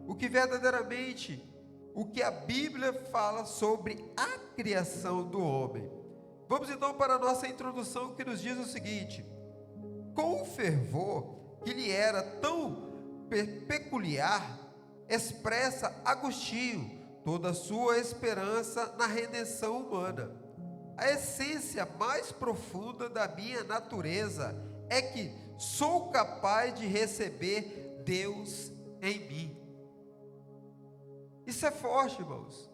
o que a Bíblia fala sobre a criação do homem. Vamos então para a nossa introdução, que nos diz o seguinte: com o fervor que lhe era tão peculiar, expressa Agostinho toda a sua esperança na redenção humana. A essência mais profunda da minha natureza é que sou capaz de receber Deus em mim. Isso é forte, irmãos.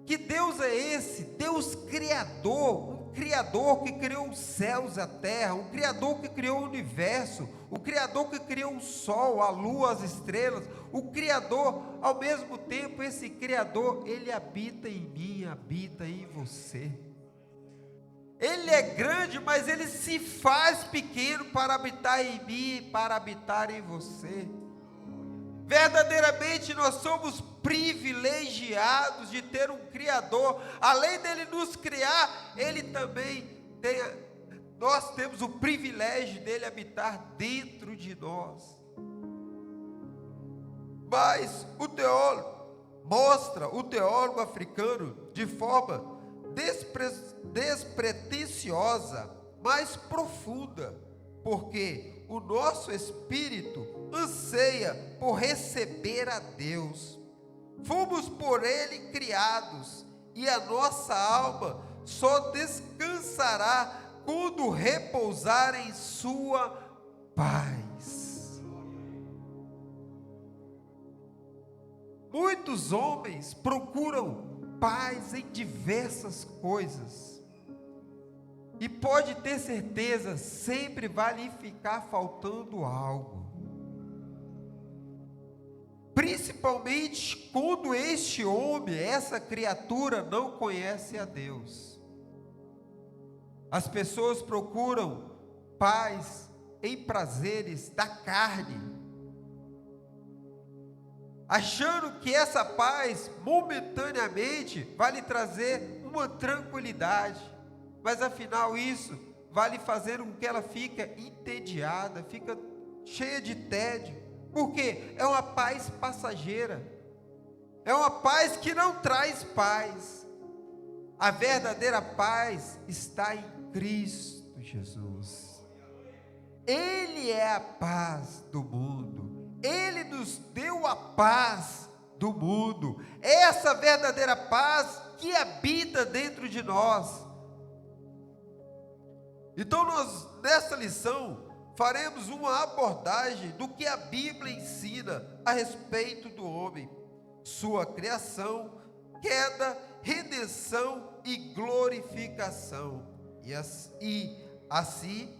Que Deus é esse? Deus criador, um criador que criou os céus e a terra, um criador que criou o universo, o criador que criou o sol, a lua, as estrelas, o criador, ao mesmo tempo, esse criador, ele habita em mim, habita em você. Ele é grande, mas ele se faz pequeno para habitar em mim, para habitar em você. Verdadeiramente nós somos privilegiados de ter um Criador. Além dele nos criar, ele também tem, nós temos o privilégio dele habitar dentro de nós. Mas o teólogo africano, de forma despretensiosa, mais profunda, porque o nosso espírito anseia por receber a Deus. Fomos por Ele criados, e a nossa alma só descansará quando repousar em sua paz. Muitos homens procuram paz em diversas coisas, e pode ter certeza, sempre vai lhe ficar faltando algo. Principalmente quando este homem, essa criatura, não conhece a Deus. As pessoas procuram paz em prazeres da carne, achando que essa paz momentaneamente vai lhe trazer uma tranquilidade, mas afinal isso vai lhe fazer com que ela fique entediada, fica cheia de tédio, porque é uma paz passageira, é uma paz que não traz paz. A verdadeira paz está em Cristo Jesus. Ele é a paz do mundo, Ele nos deu a paz do mundo, essa verdadeira paz que habita dentro de nós. Então nós, nessa lição, faremos uma abordagem do que a Bíblia ensina a respeito do homem, sua criação, queda, redenção e glorificação. E assim,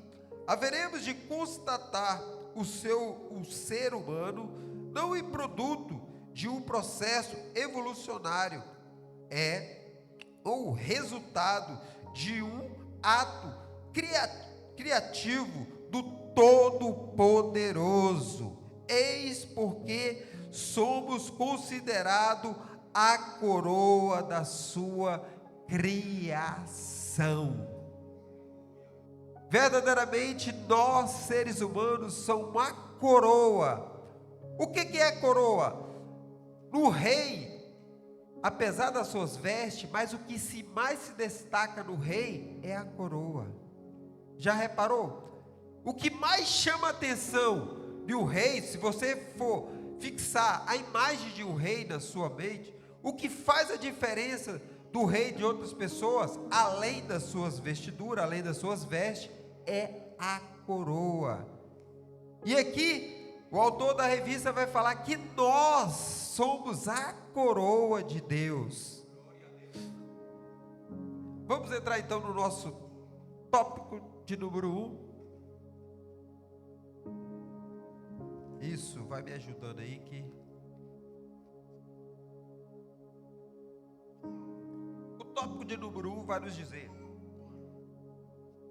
haveremos de constatar o ser humano não em produto de um processo evolucionário, ou resultado de um ato criativo do Todo-Poderoso. Eis porque somos considerados a coroa da sua criação. Verdadeiramente, nós, seres humanos, somos uma coroa. O que é coroa? No rei, apesar das suas vestes, mas o que mais se destaca no rei é a coroa. Já reparou? O que mais chama a atenção de um rei, se você for fixar a imagem de um rei na sua mente, o que faz a diferença do rei de outras pessoas, além das suas vestiduras, além das suas vestes, é a coroa. E aqui, o autor da revista vai falar que nós somos a coroa de Deus. Vamos entrar então no nosso tópico de número 1. Isso, vai me ajudando aí que... O tópico de número 1 vai nos dizer: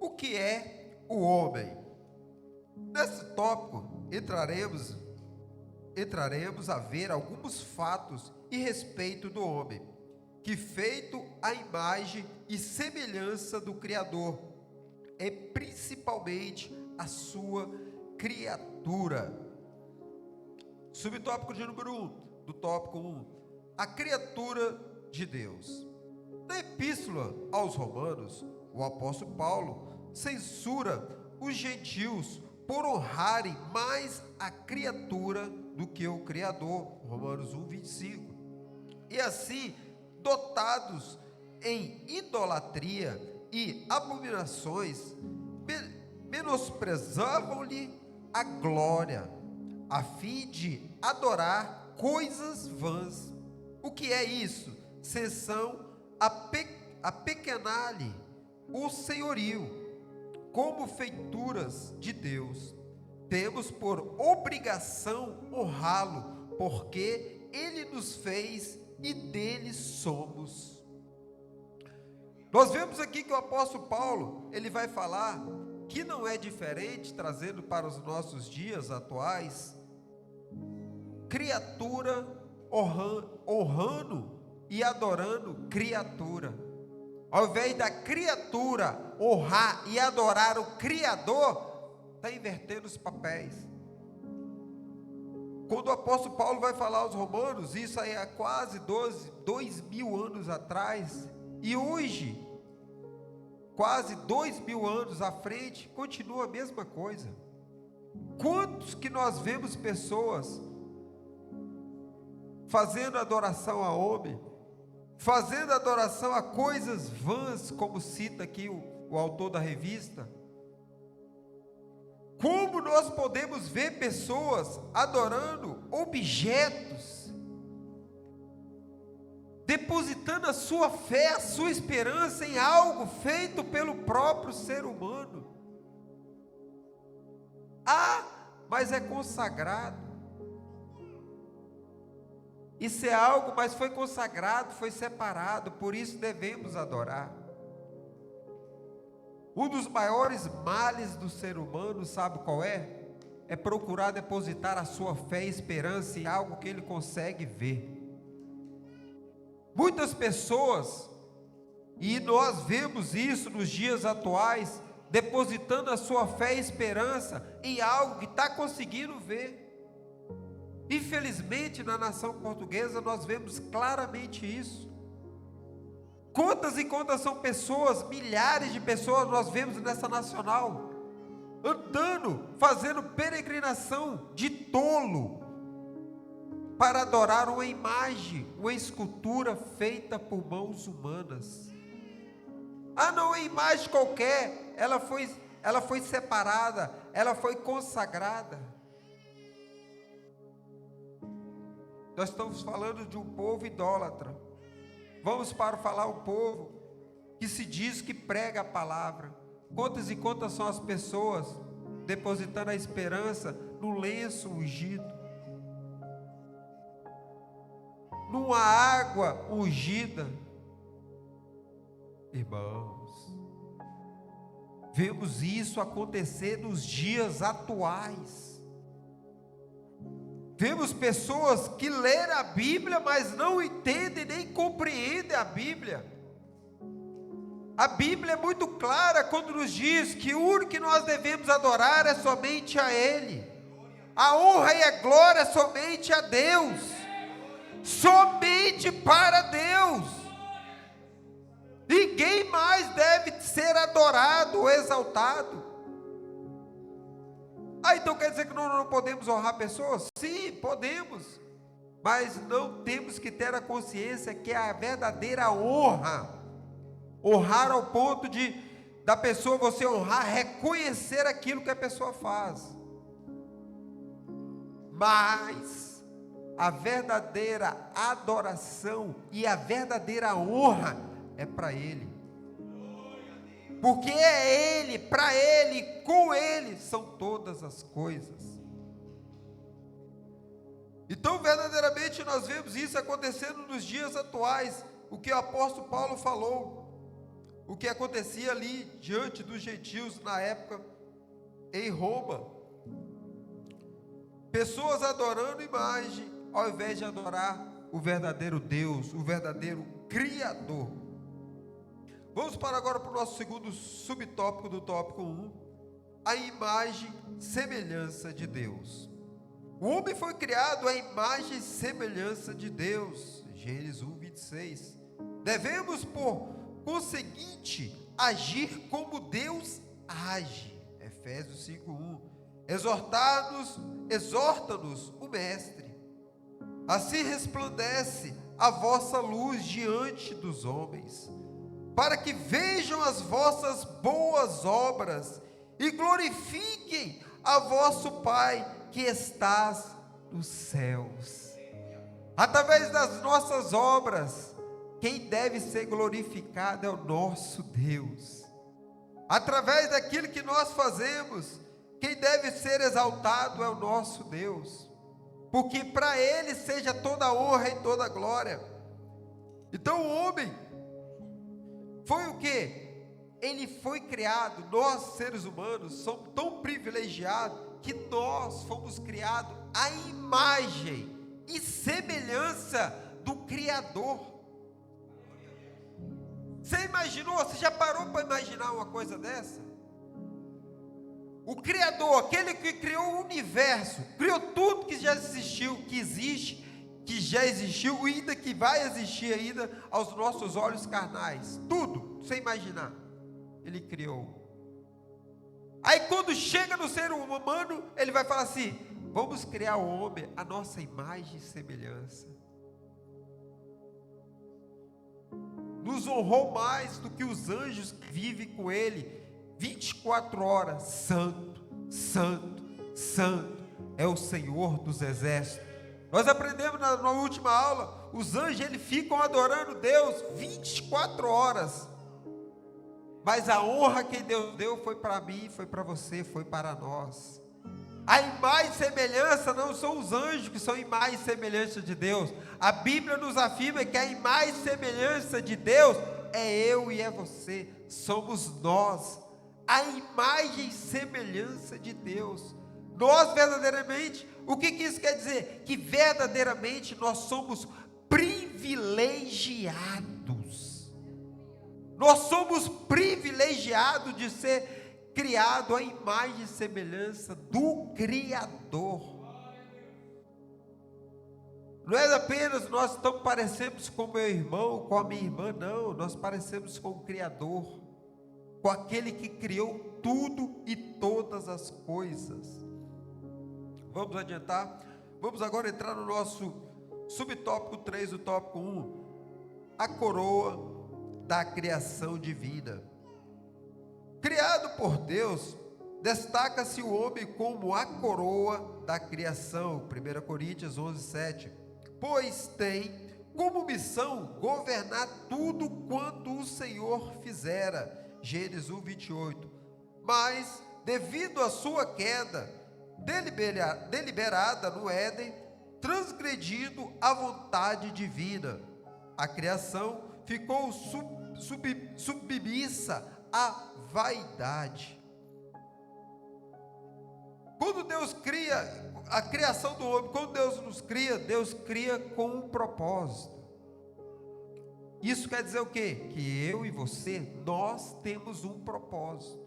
o que é o homem? Nesse tópico entraremos a ver alguns fatos a respeito do homem, que feito à imagem e semelhança do Criador, é principalmente a sua criatura. Subtópico de número 1, do tópico 1, a criatura de Deus. Na epístola aos Romanos, o apóstolo Paulo censura os gentios por honrarem mais a criatura do que o Criador, Romanos 1, 25. E assim, dotados em idolatria e abominações, menosprezavam-lhe a glória, a fim de adorar coisas vãs. O que é isso? Senão apequenar-lhe o senhorio, como feituras de Deus. Temos por obrigação honrá-lo, porque ele nos fez e dele somos. Nós vemos aqui que o apóstolo Paulo, ele vai falar que não é diferente, trazendo para os nossos dias atuais, criatura honrando e adorando criatura. Ao invés da criatura honrar e adorar o Criador, está invertendo os papéis. Quando o apóstolo Paulo vai falar aos romanos, isso aí há quase 2.000 anos atrás, e hoje, quase 2.000 anos à frente, continua a mesma coisa. Quantos que nós vemos pessoas fazendo adoração a homem, fazendo adoração a coisas vãs, como cita aqui o autor da revista? Como nós podemos ver pessoas adorando objetos, depositando a sua fé, a sua esperança em algo feito pelo próprio ser humano? Mas é consagrado. Isso é algo, mas foi consagrado, foi separado, por isso devemos adorar. Um dos maiores males do ser humano, sabe qual é? É procurar depositar a sua fé e esperança em algo que ele consegue ver. Muitas pessoas, e nós vemos isso nos dias atuais, depositando a sua fé e esperança em algo que está conseguindo ver. Infelizmente, na nação portuguesa, nós vemos claramente isso. Quantas e quantas são pessoas, milhares de pessoas nós vemos nessa nacional, andando, fazendo peregrinação de tolo, para adorar uma imagem, uma escultura feita por mãos humanas. Não é imagem qualquer, ela foi separada, ela foi consagrada. Nós estamos falando de um povo idólatra. Vamos para falar um povo que se diz que prega a palavra. Quantas e quantas são as pessoas depositando a esperança no lenço ungido, numa água ungida? Irmãos, vemos isso acontecer nos dias atuais. Vemos pessoas que leram a Bíblia, mas não entendem nem compreendem a Bíblia. A Bíblia é muito clara quando nos diz que o único que nós devemos adorar é somente a Ele. A honra e a glória é somente a Deus. Somente para Deus. Ninguém mais deve ser adorado ou exaltado. Então quer dizer que nós não podemos honrar pessoas? Sim, podemos, mas não temos que ter a consciência que é a verdadeira honra, honrar ao ponto da pessoa, você honrar, reconhecer aquilo que a pessoa faz, mas a verdadeira adoração e a verdadeira honra é para Ele. Porque é Ele, para Ele, com Ele são todas as coisas. Então verdadeiramente nós vemos isso acontecendo nos dias atuais. O que o apóstolo Paulo falou, o que acontecia ali diante dos gentios na época em Roma. Pessoas adorando imagem, ao invés de adorar o verdadeiro Deus, o verdadeiro Criador. Vamos para agora para o nosso segundo subtópico do tópico 1, a imagem, semelhança de Deus. O homem foi criado à imagem e semelhança de Deus. Gênesis 1:26. Devemos, por conseguinte, agir como Deus age. Efésios 5:1. Exorta-nos o Mestre. Assim resplandece a vossa luz diante dos homens, para que vejam as vossas boas obras e glorifiquem a vosso Pai que estás nos céus. Através das nossas obras, quem deve ser glorificado é o nosso Deus. Através daquilo que nós fazemos, quem deve ser exaltado é o nosso Deus, porque para Ele seja toda a honra e toda a glória. Então o homem foi o quê? Ele foi criado, nós seres humanos somos tão privilegiados que nós fomos criados à imagem e semelhança do Criador. Você imaginou? Você já parou para imaginar uma coisa dessa? O Criador, aquele que criou o universo, criou tudo que já existiu, que existe, que já existiu e ainda que vai existir ainda aos nossos olhos carnais. Tudo, sem imaginar, Ele criou. Aí quando chega no ser humano, Ele vai falar assim: vamos criar o homem à nossa imagem e semelhança. Nos honrou mais do que os anjos que vivem com Ele 24 horas. Santo, santo, santo é o Senhor dos exércitos. Nós aprendemos na última aula, os anjos eles ficam adorando Deus 24 horas. Mas a honra que Deus deu foi para mim, foi para você, foi para nós. A imagem e semelhança não são os anjos que são imagem e semelhança de Deus. A Bíblia nos afirma que a imagem e semelhança de Deus é eu e é você, somos nós. A imagem e semelhança de Deus. Nós verdadeiramente, o que isso quer dizer? Que verdadeiramente nós somos privilegiados. Nós somos privilegiados de ser criado à imagem e semelhança do Criador. Não é apenas nós tão parecemos com meu irmão, com a minha irmã, não. Nós parecemos com o Criador, com aquele que criou tudo e todas as coisas. Vamos adiantar? Vamos agora entrar no nosso subtópico 3, o tópico 1. A coroa da criação divina. Criado por Deus, destaca-se o homem como a coroa da criação. 1 Coríntios 11:7. Pois tem como missão governar tudo quanto o Senhor fizera. Gênesis 1:28. Mas, devido à sua queda deliberada no Éden, transgredindo a vontade divina, a criação ficou submissa à vaidade. Quando Deus cria a criação do homem, quando Deus nos cria, Deus cria com um propósito. Isso quer dizer o quê? Que eu e você, nós temos um propósito.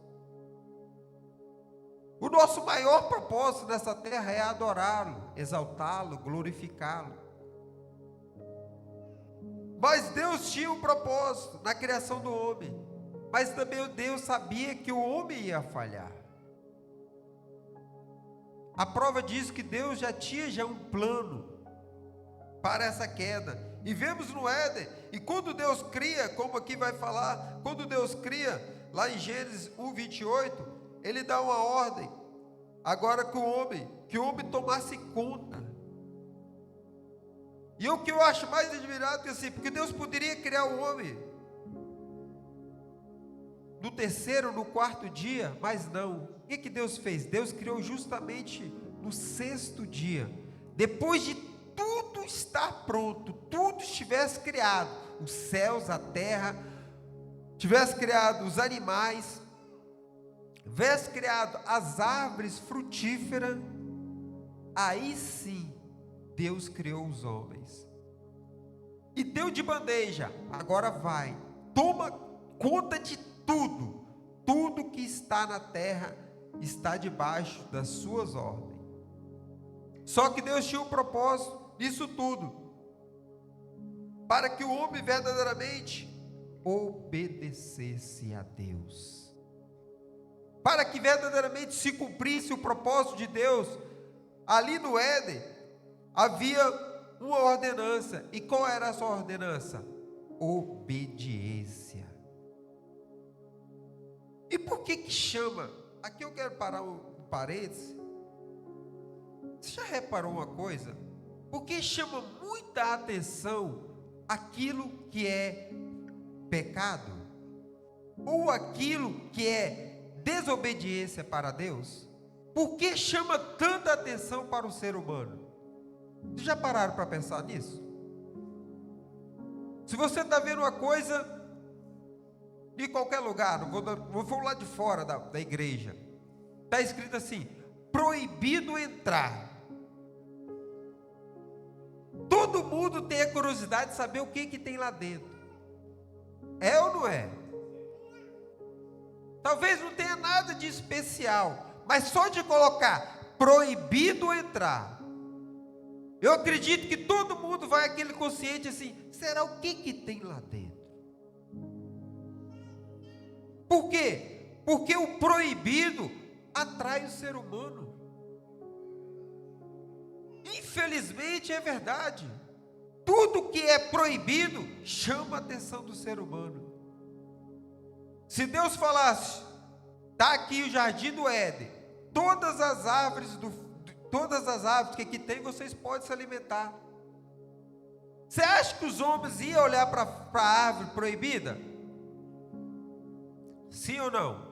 O nosso maior propósito nessa terra é adorá-lo, exaltá-lo, glorificá-lo. Mas Deus tinha um propósito na criação do homem. Mas também Deus sabia que o homem ia falhar. A prova diz que Deus já tinha um plano para essa queda. E vemos no Éden, e quando Deus cria, como aqui vai falar, quando Deus cria, lá em Gênesis 1:28, Ele dá uma ordem, agora que o homem tomasse conta. E o que eu acho mais admirável é assim, porque Deus poderia criar o homem no terceiro, no quarto dia, mas não. O que Deus fez? Deus criou justamente no sexto dia, depois de tudo estar pronto, tudo estivesse criado, os céus, a terra, tivesse criado os animais, tivesse criado as árvores frutíferas, aí sim Deus criou os homens e deu de bandeja: agora vai, toma conta de tudo, tudo que está na terra está debaixo das suas ordens. Só que Deus tinha um propósito nisso tudo, para que o homem verdadeiramente obedecesse a Deus, para que verdadeiramente se cumprisse o propósito de Deus. Ali no Éden havia uma ordenança. E qual era essa ordenança? Obediência. E por que chama? Aqui eu quero parar um parênteses. Você já reparou uma coisa? Porque chama muita atenção aquilo que é pecado, ou aquilo que é desobediência para Deus? Por que chama tanta atenção para o ser humano? Vocês já pararam para pensar nisso? Se você está vendo uma coisa de qualquer lugar, vou lá de fora da igreja, está escrito assim: proibido entrar. Todo mundo tem a curiosidade de saber o que tem lá dentro. É ou não é? Talvez não tenha nada de especial, mas só de colocar proibido entrar, eu acredito que todo mundo vai aquele consciente assim: será o que tem lá dentro? Por quê? Porque o proibido atrai o ser humano. Infelizmente é verdade. Tudo que é proibido chama a atenção do ser humano. Se Deus falasse: está aqui o jardim do Éden, todas as árvores que aqui tem, vocês podem se alimentar. Você acha que os homens iam olhar para a árvore proibida? Sim ou não?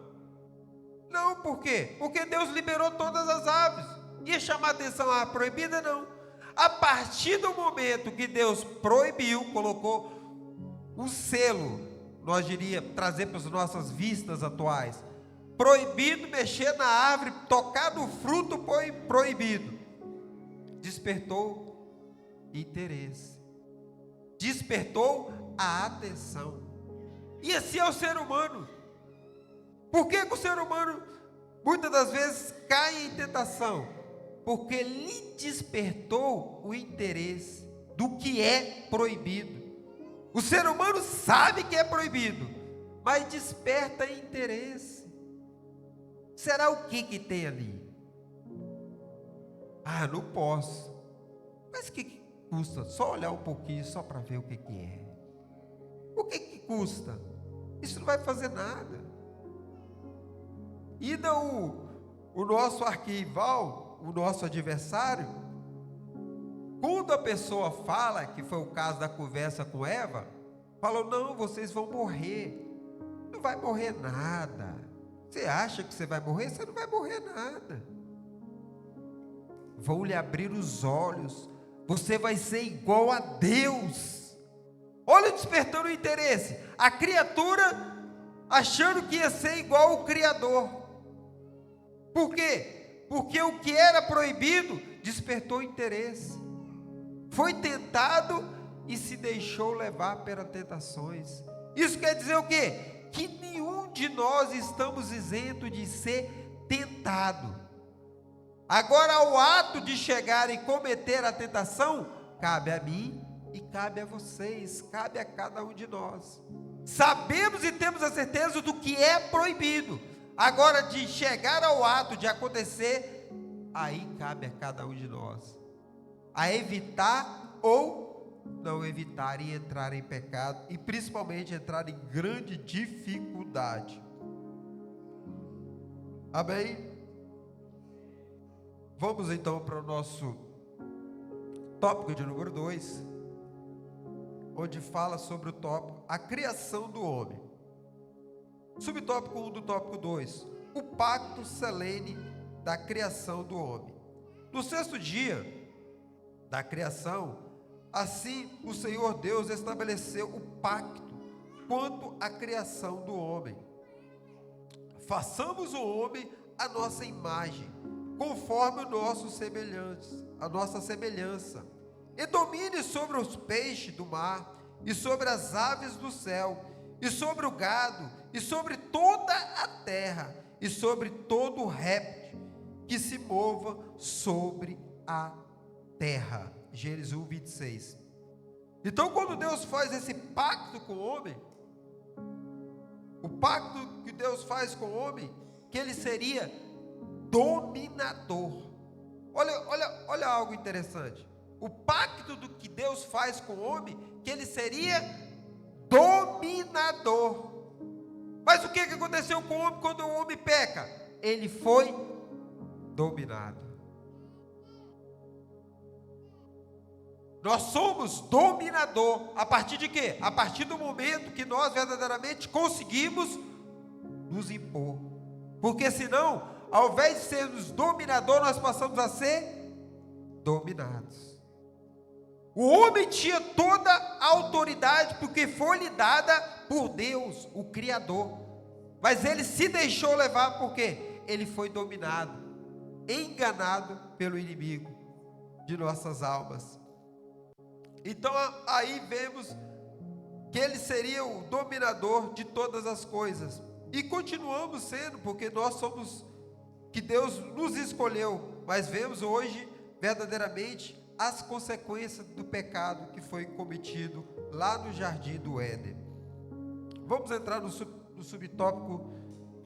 Não, por quê? Porque Deus liberou todas as árvores. Ia chamar atenção à proibida? Não. A partir do momento que Deus proibiu, colocou o selo, nós diríamos, trazer para as nossas vistas atuais: proibido mexer na árvore, tocar no fruto proibido. Despertou interesse, despertou a atenção. E assim é o ser humano. Por que o ser humano muitas das vezes cai em tentação? Porque lhe despertou o interesse do que é proibido. O ser humano sabe que é proibido, mas desperta interesse. Será o que tem ali? Ah, não posso. Mas o que custa? Só olhar um pouquinho, só para ver o que é. O que custa? Isso não vai fazer nada. E não o nosso arquival, o nosso adversário, quando a pessoa fala, que foi o caso da conversa com Eva, falou: não, vocês vão morrer. Não vai morrer nada. Você acha que você vai morrer? Você não vai morrer nada. Vão lhe abrir os olhos. Você vai ser igual a Deus. Olha, despertando o interesse. A criatura achando que ia ser igual ao Criador. Por quê? Porque o que era proibido despertou interesse. Foi tentado e se deixou levar pelas tentações. Isso quer dizer o quê? Que nenhum de nós estamos isentos de ser tentado. Agora, o ato de chegar e cometer a tentação, cabe a mim e cabe a vocês, cabe a cada um de nós. Sabemos e temos a certeza do que é proibido. Agora, de chegar ao ato de acontecer, aí cabe a cada um de nós a evitar ou não evitar e entrar em pecado, e principalmente entrar em grande dificuldade. Amém? Vamos então para o nosso tópico de número 2, onde fala sobre o tópico a criação do homem. Subtópico 1 do tópico 2, o pacto solene da criação do homem. No sexto dia da criação, assim o Senhor Deus estabeleceu o pacto quanto à criação do homem. Façamos o homem a nossa imagem, conforme a nossa semelhança, e domine sobre os peixes do mar, e sobre as aves do céu, e sobre o gado, e sobre toda a terra, e sobre todo o réptil que se mova sobre a terra. Gênesis 1, 26. Então, quando Deus faz esse pacto com o homem, o pacto que Deus faz com o homem, que ele seria dominador. Olha algo interessante. O pacto do que Deus faz com o homem, que ele seria dominador. Mas o que aconteceu com o homem quando o homem peca? Ele foi dominado. Nós somos dominador. A partir de quê? A partir do momento que nós verdadeiramente conseguimos nos impor. Porque senão, ao invés de sermos dominador, nós passamos a ser dominados. O homem tinha toda a autoridade, porque foi-lhe dada por Deus, o Criador. Mas ele se deixou levar, porque ele foi dominado, enganado pelo inimigo de nossas almas. Então aí vemos que ele seria o dominador de todas as coisas. E continuamos sendo, porque nós somos, que Deus nos escolheu. Mas vemos hoje, verdadeiramente, as consequências do pecado que foi cometido lá no jardim do Éden. Vamos entrar no subtópico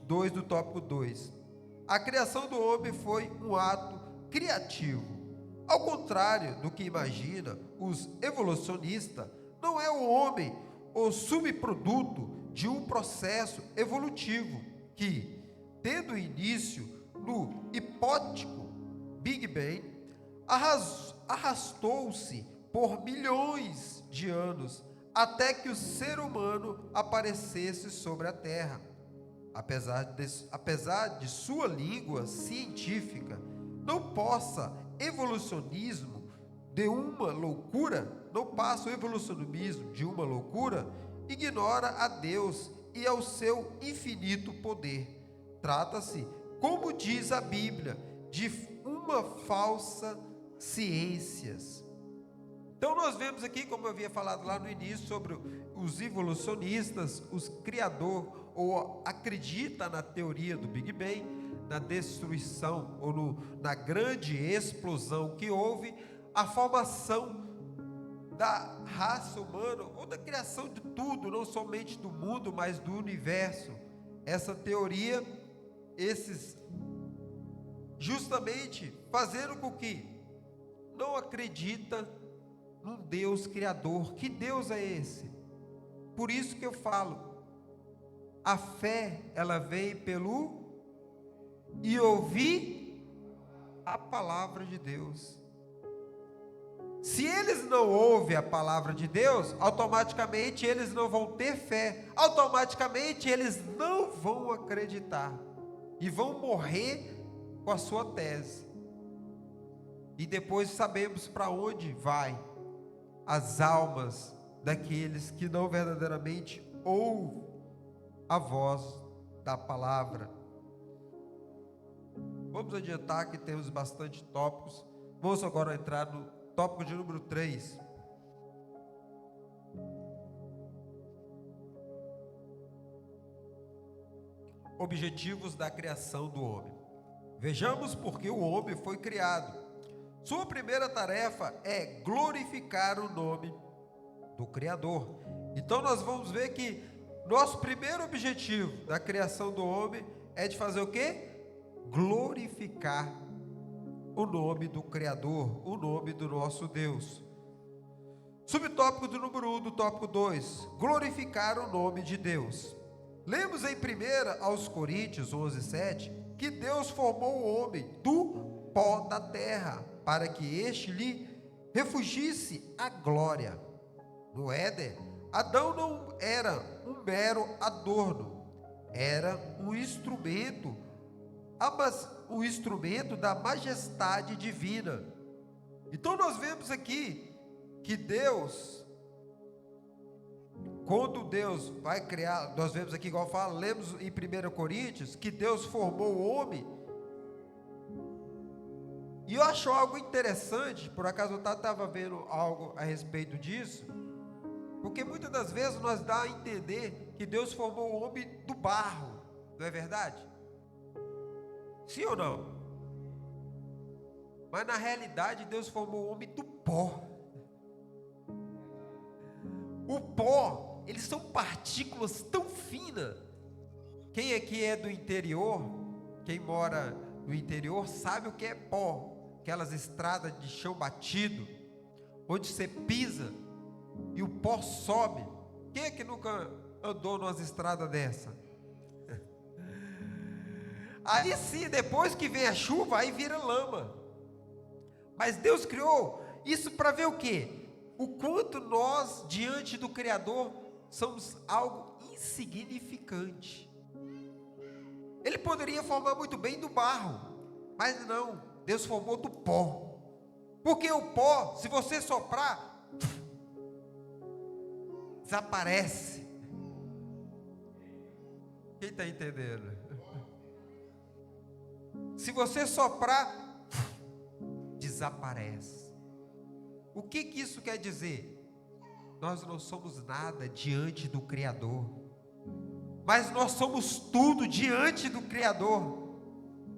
2 do tópico 2. A criação do homem foi um ato criativo. Ao contrário do que imagina os evolucionistas, não é o homem o subproduto de um processo evolutivo que, tendo início no hipotético Big Bang, arrastou-se por milhões de anos até que o ser humano aparecesse sobre a Terra. Apesar de sua língua científica não passa evolucionismo de uma loucura, não passa o evolucionismo de uma loucura, ignora a Deus e ao seu infinito poder. Trata-se, como diz a Bíblia, de uma falsa ciência. Então nós vemos aqui, como eu havia falado lá no início, sobre os evolucionistas, os criadores, ou acredita na teoria do Big Bang, na destruição, ou na grande explosão que houve, a formação da raça humana, ou da criação de tudo, não somente do mundo, mas do universo. Essa teoria, esses justamente fazendo com que não acredita num Deus criador. Que Deus é esse? Por isso que eu falo, a fé, ela vem pelo e ouvir a palavra de Deus. Se eles não ouvem a palavra de Deus, automaticamente eles não vão ter fé, automaticamente eles não vão acreditar e vão morrer com a sua tese. E depois sabemos para onde vai as almas daqueles que não verdadeiramente ouvem a voz da palavra. Vamos adiantar que temos bastante tópicos. Vamos agora entrar no tópico de número 3. Objetivos da criação do homem. Vejamos porque o homem foi criado. Sua primeira tarefa é glorificar o nome do Criador. Então nós vamos ver que nosso primeiro objetivo da criação do homem é de fazer o quê? Glorificar o nome do Criador, o nome do nosso Deus. Subtópico do número 1 do tópico 2, glorificar o nome de Deus. Lemos em 1 aos Coríntios 11:7, que Deus formou o homem do pó da terra, para que este lhe refugisse a glória. No Éden, Adão não era um mero adorno, era um instrumento da majestade divina. Então nós vemos aqui que Deus, quando Deus vai criar, nós vemos aqui, igual fala, lemos em 1 Coríntios, que Deus formou o homem. E eu acho algo interessante, por acaso eu estava vendo algo a respeito disso, porque muitas das vezes nós dá a entender que Deus formou o homem do barro, não é verdade? Sim ou não? Mas na realidade Deus formou o homem do pó. O pó, eles são partículas tão finas. Quem aqui é do interior, quem mora no interior, sabe o que é pó. Aquelas estradas de chão batido, onde você pisa e o pó sobe. Quem é que nunca andou nas estradas dessa? Aí sim, depois que vem a chuva, aí vira lama. Mas Deus criou isso para ver o quê? O quanto nós, diante do Criador, somos algo insignificante. Ele poderia formar muito bem do barro, mas não, Deus formou do pó. Porque o pó, se você soprar, desaparece. Quem está entendendo? Se você soprar, desaparece. O que isso quer dizer? Nós não somos nada diante do Criador, mas nós somos tudo diante do Criador.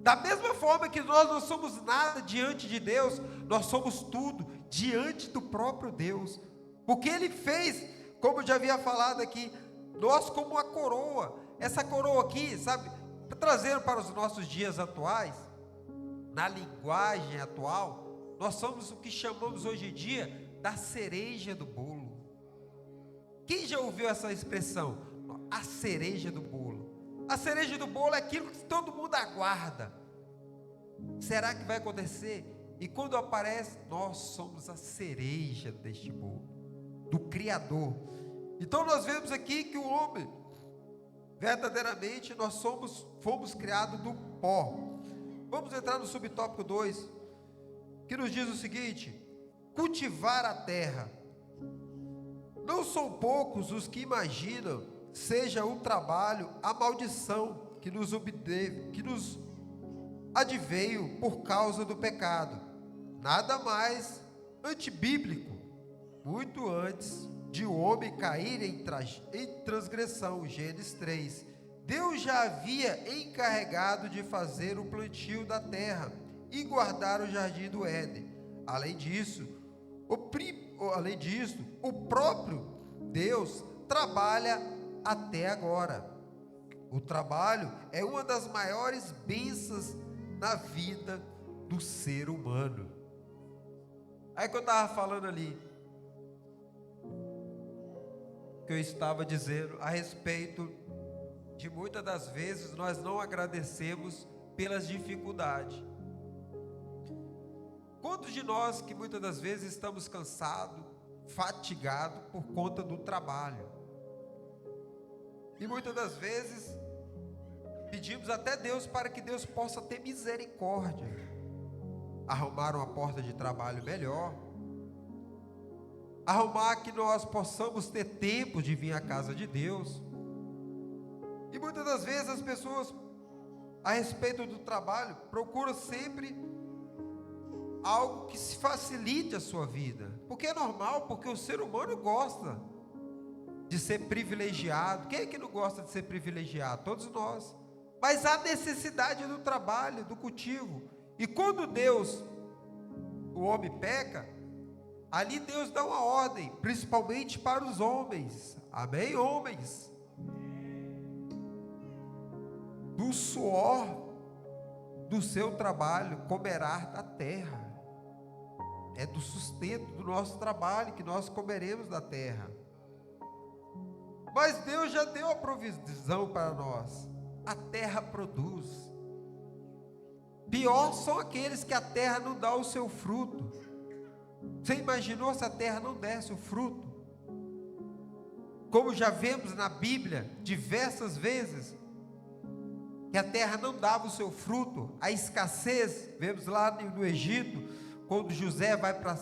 Da mesma forma que nós não somos nada diante de Deus, nós somos tudo diante do próprio Deus. Porque Ele fez, como eu já havia falado aqui, nós como uma coroa. Essa coroa aqui, sabe, trazendo para os nossos dias atuais, na linguagem atual, nós somos o que chamamos hoje em dia da cereja do bolo. Quem já ouviu essa expressão? A cereja do bolo. A cereja do bolo é aquilo que todo mundo aguarda. Será que vai acontecer? E quando aparece, nós somos a cereja deste bolo, do Criador. Então nós vemos aqui que o homem, verdadeiramente, nós fomos criados do pó. Vamos entrar no subtópico 2, que nos diz o seguinte: cultivar a terra. Não são poucos os que imaginam seja o trabalho a maldição que nos adveio por causa do pecado. Nada mais antibíblico, muito antes de o homem cair em transgressão. Gênesis 3. Deus já havia encarregado de fazer o plantio da terra e guardar o jardim do Éden. Além disso, o próprio Deus trabalha até agora. O trabalho é uma das maiores bênçãos na vida do ser humano. Aí que eu estava falando ali, que eu estava dizendo a respeito de muitas das vezes nós não agradecemos pelas dificuldades. Quantos de nós que muitas das vezes estamos cansados, fatigados por conta do trabalho? E muitas das vezes pedimos até Deus para que Deus possa ter misericórdia, arrumar uma porta de trabalho melhor, arrumar que nós possamos ter tempo de vir à casa de Deus. E muitas das vezes as pessoas, a respeito do trabalho, procuram sempre algo que se facilite a sua vida, porque é normal, porque o ser humano gosta de ser privilegiado. Quem é que não gosta de ser privilegiado? Todos nós. Mas há necessidade do trabalho, do cultivo. E quando o homem peca, ali Deus dá uma ordem, principalmente para os homens. Amém, homens? Do suor do seu trabalho comerás da terra. É do sustento do nosso trabalho que nós comeremos da terra. Mas Deus já deu a provisão para nós. A terra produz. Pior são aqueles que a terra não dá o seu fruto. Você imaginou se a terra não desse o fruto? Como já vemos na Bíblia diversas vezes, que a terra não dava o seu fruto, a escassez. Vemos lá no Egito, quando José vai para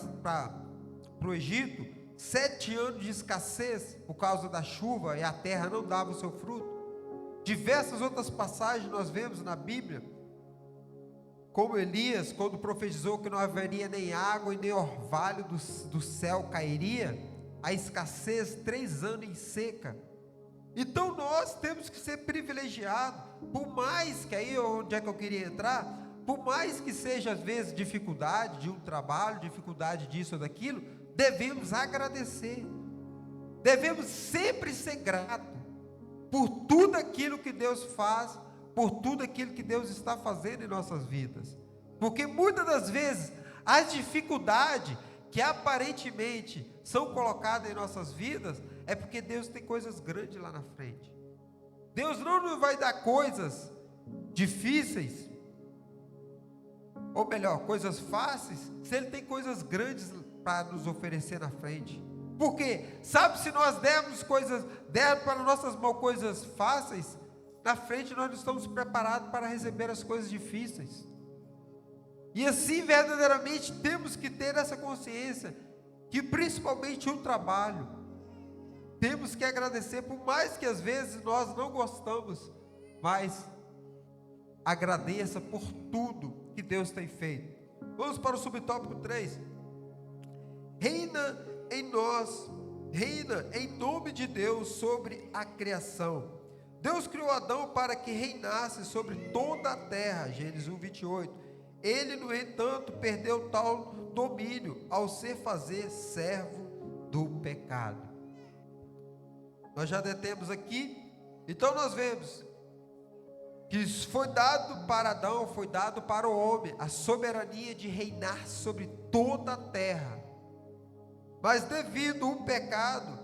o Egito, 7 anos de escassez por causa da chuva, e a terra não dava o seu fruto. Diversas outras passagens nós vemos na Bíblia, como Elias, quando profetizou que não haveria nem água e nem orvalho do céu cairia, a escassez, 3 anos em seca. Então nós temos que ser privilegiados, por mais que aí onde é que eu queria entrar, por mais que seja às vezes dificuldade de um trabalho, dificuldade disso ou daquilo, devemos agradecer. Devemos sempre ser gratos por tudo aquilo que Deus faz, por tudo aquilo que Deus está fazendo em nossas vidas. Porque muitas das vezes as dificuldades que aparentemente são colocadas em nossas vidas é porque Deus tem coisas grandes lá na frente. Deus não nos vai dar coisas difíceis, ou melhor, coisas fáceis, se Ele tem coisas grandes para nos oferecer na frente. Porque, sabe, se nós dermos para nossas mãos coisas fáceis, na frente nós não estamos preparados para receber as coisas difíceis. E assim, verdadeiramente, temos que ter essa consciência, que principalmente o trabalho, temos que agradecer, por mais que às vezes nós não gostamos, mas agradeça por tudo que Deus tem feito. Vamos para o subtópico 3. Reina em nós, reina em nome de Deus sobre a criação. Deus criou Adão para que reinasse sobre toda a terra, Gênesis 1:28. Ele, no entanto, perdeu tal domínio ao ser fazer servo do pecado. Nós já detemos aqui, então nós vemos que foi dado para Adão, foi dado para o homem a soberania de reinar sobre toda a terra. Mas devido ao pecado,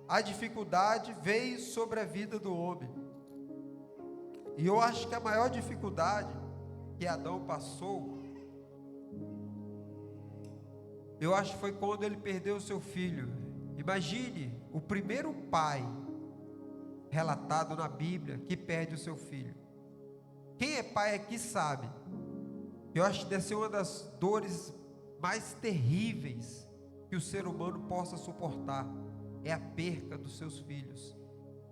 a dificuldade veio sobre a vida do homem. E eu acho que a maior dificuldade que Adão passou, eu acho que foi quando ele perdeu o seu filho. Imagine o primeiro pai relatado na Bíblia que perde o seu filho. Quem é pai aqui sabe. Eu acho que deve ser uma das dores mais terríveis que o ser humano possa suportar, é a perca dos seus filhos.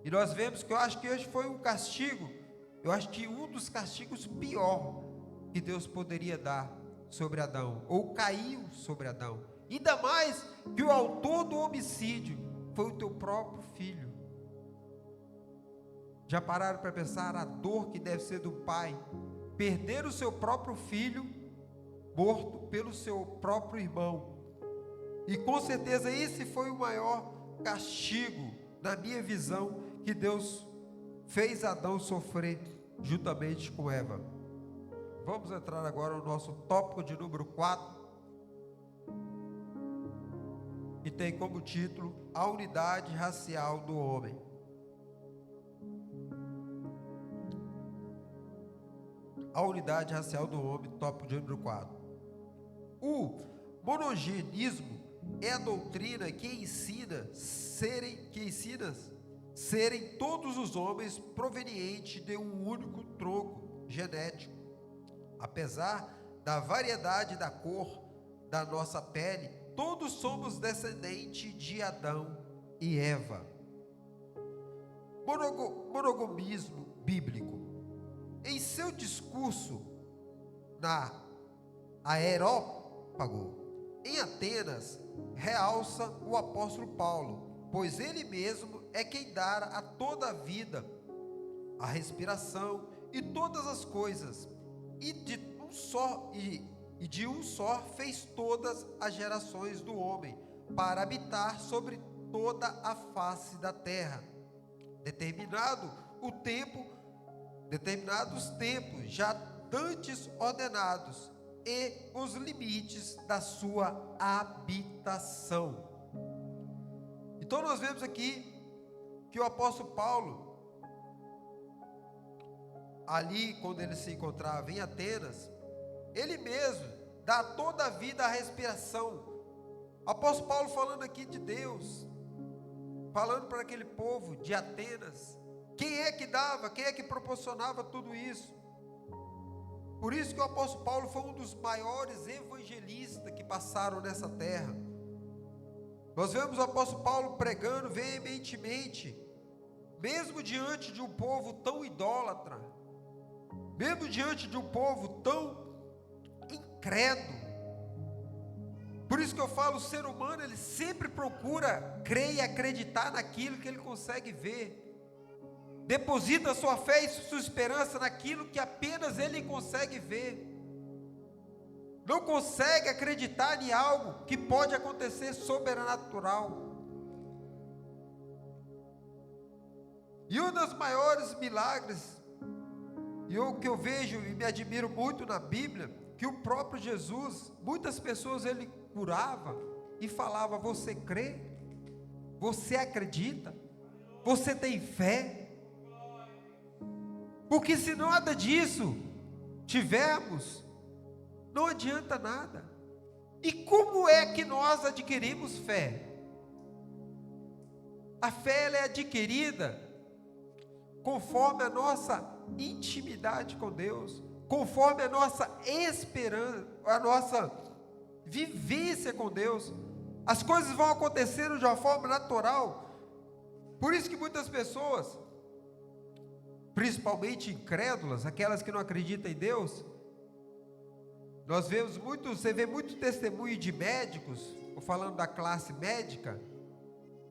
E nós vemos que eu acho que hoje foi um castigo, eu acho que um dos castigos pior que Deus poderia dar sobre Adão, ou caiu sobre Adão. Ainda mais que o autor do homicídio foi o teu próprio filho. Já pararam para pensar a dor que deve ser do pai perder o seu próprio filho morto pelo seu próprio irmão? E com certeza esse foi o maior castigo, na minha visão, que Deus fez Adão sofrer juntamente com Eva. Vamos entrar agora no nosso tópico de número 4, que tem como título a unidade racial do homem. A unidade racial do homem, tópico de número 4. O monogenismo é a doutrina que ensina serem todos os homens provenientes de um único tronco genético. Apesar da variedade da cor da nossa pele, todos somos descendentes de Adão e Eva. Monogenismo bíblico. Em seu discurso na Areópago, em Atenas, realça o apóstolo Paulo, pois ele mesmo é quem dá a toda a vida, a respiração e todas as coisas, e de um só fez todas as gerações do homem, para habitar sobre toda a face da terra, determinados tempos já dantes ordenados, e os limites da sua habitação. Então nós vemos aqui que o apóstolo Paulo, ali quando ele se encontrava em Atenas, ele mesmo dá toda a vida à respiração. O apóstolo Paulo falando aqui de Deus, falando para aquele povo de Atenas, quem é que dava, quem é que proporcionava tudo isso? Por isso que o apóstolo Paulo foi um dos maiores evangelistas que passaram nessa terra. Nós vemos o apóstolo Paulo pregando veementemente, mesmo diante de um povo tão idólatra, mesmo diante de um povo tão incrédulo. Por isso que eu falo, o ser humano, ele sempre procura crer e acreditar naquilo que ele consegue ver. deposita sua fé e sua esperança naquilo que apenas ele consegue ver. Não consegue acreditar em algo que pode acontecer sobrenatural. E um dos maiores milagres, e o que eu vejo e me admiro muito na Bíblia, que o próprio Jesus, muitas pessoas ele curava e falava: você crê? Você acredita? Você tem fé? Porque se nada disso tivermos, não adianta nada. E como é que nós adquirimos fé? A fé ela é adquirida conforme a nossa intimidade com Deus, conforme a nossa esperança, a nossa vivência com Deus. As coisas vão acontecendo de uma forma natural. Por isso que muitas pessoas, principalmente incrédulas, aquelas que não acreditam em Deus, nós vemos muito, você vê muito testemunho de médicos, falando da classe médica,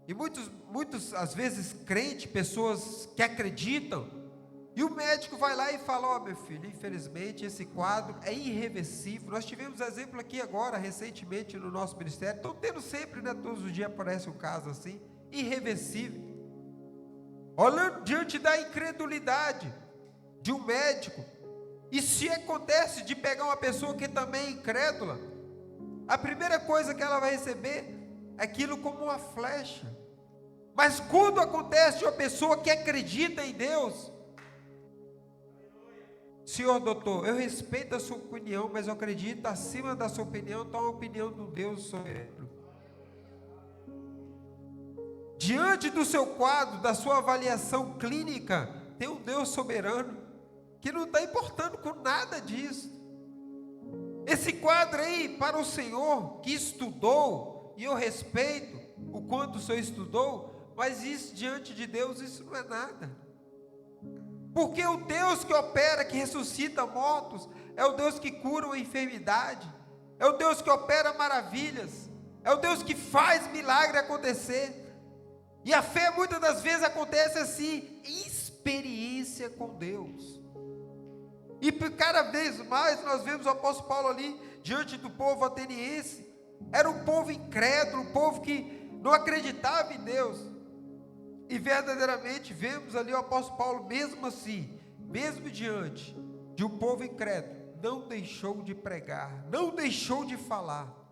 e muitos às vezes crentes, pessoas que acreditam, e o médico vai lá e fala: ó, meu filho, infelizmente esse quadro é irreversível. Nós tivemos exemplo aqui agora, recentemente no nosso ministério, estão tendo sempre, né, todos os dias aparece um caso assim, irreversível. Olhando diante da incredulidade de um médico, e se acontece de pegar uma pessoa que também é incrédula, a primeira coisa que ela vai receber é aquilo como uma flecha. Mas quando acontece de uma pessoa que acredita em Deus: senhor doutor, eu respeito a sua opinião, mas eu acredito acima da sua opinião está a opinião do Deus soberano. Diante do seu quadro, da sua avaliação clínica, tem um Deus soberano que não está importando com nada disso. Esse quadro aí, para o Senhor que estudou, e eu respeito o quanto o Senhor estudou, mas isso diante de Deus, isso não é nada. Porque o Deus que opera, que ressuscita mortos, é o Deus que cura a enfermidade, é o Deus que opera maravilhas, é o Deus que faz milagre acontecer. E a fé muitas das vezes acontece assim, experiência com Deus. E cada vez mais nós vemos o apóstolo Paulo ali, diante do povo ateniense. Era um povo incrédulo, um povo que não acreditava em Deus. E verdadeiramente vemos ali o apóstolo Paulo, mesmo assim, mesmo diante de um povo incrédulo, não deixou de pregar, não deixou de falar.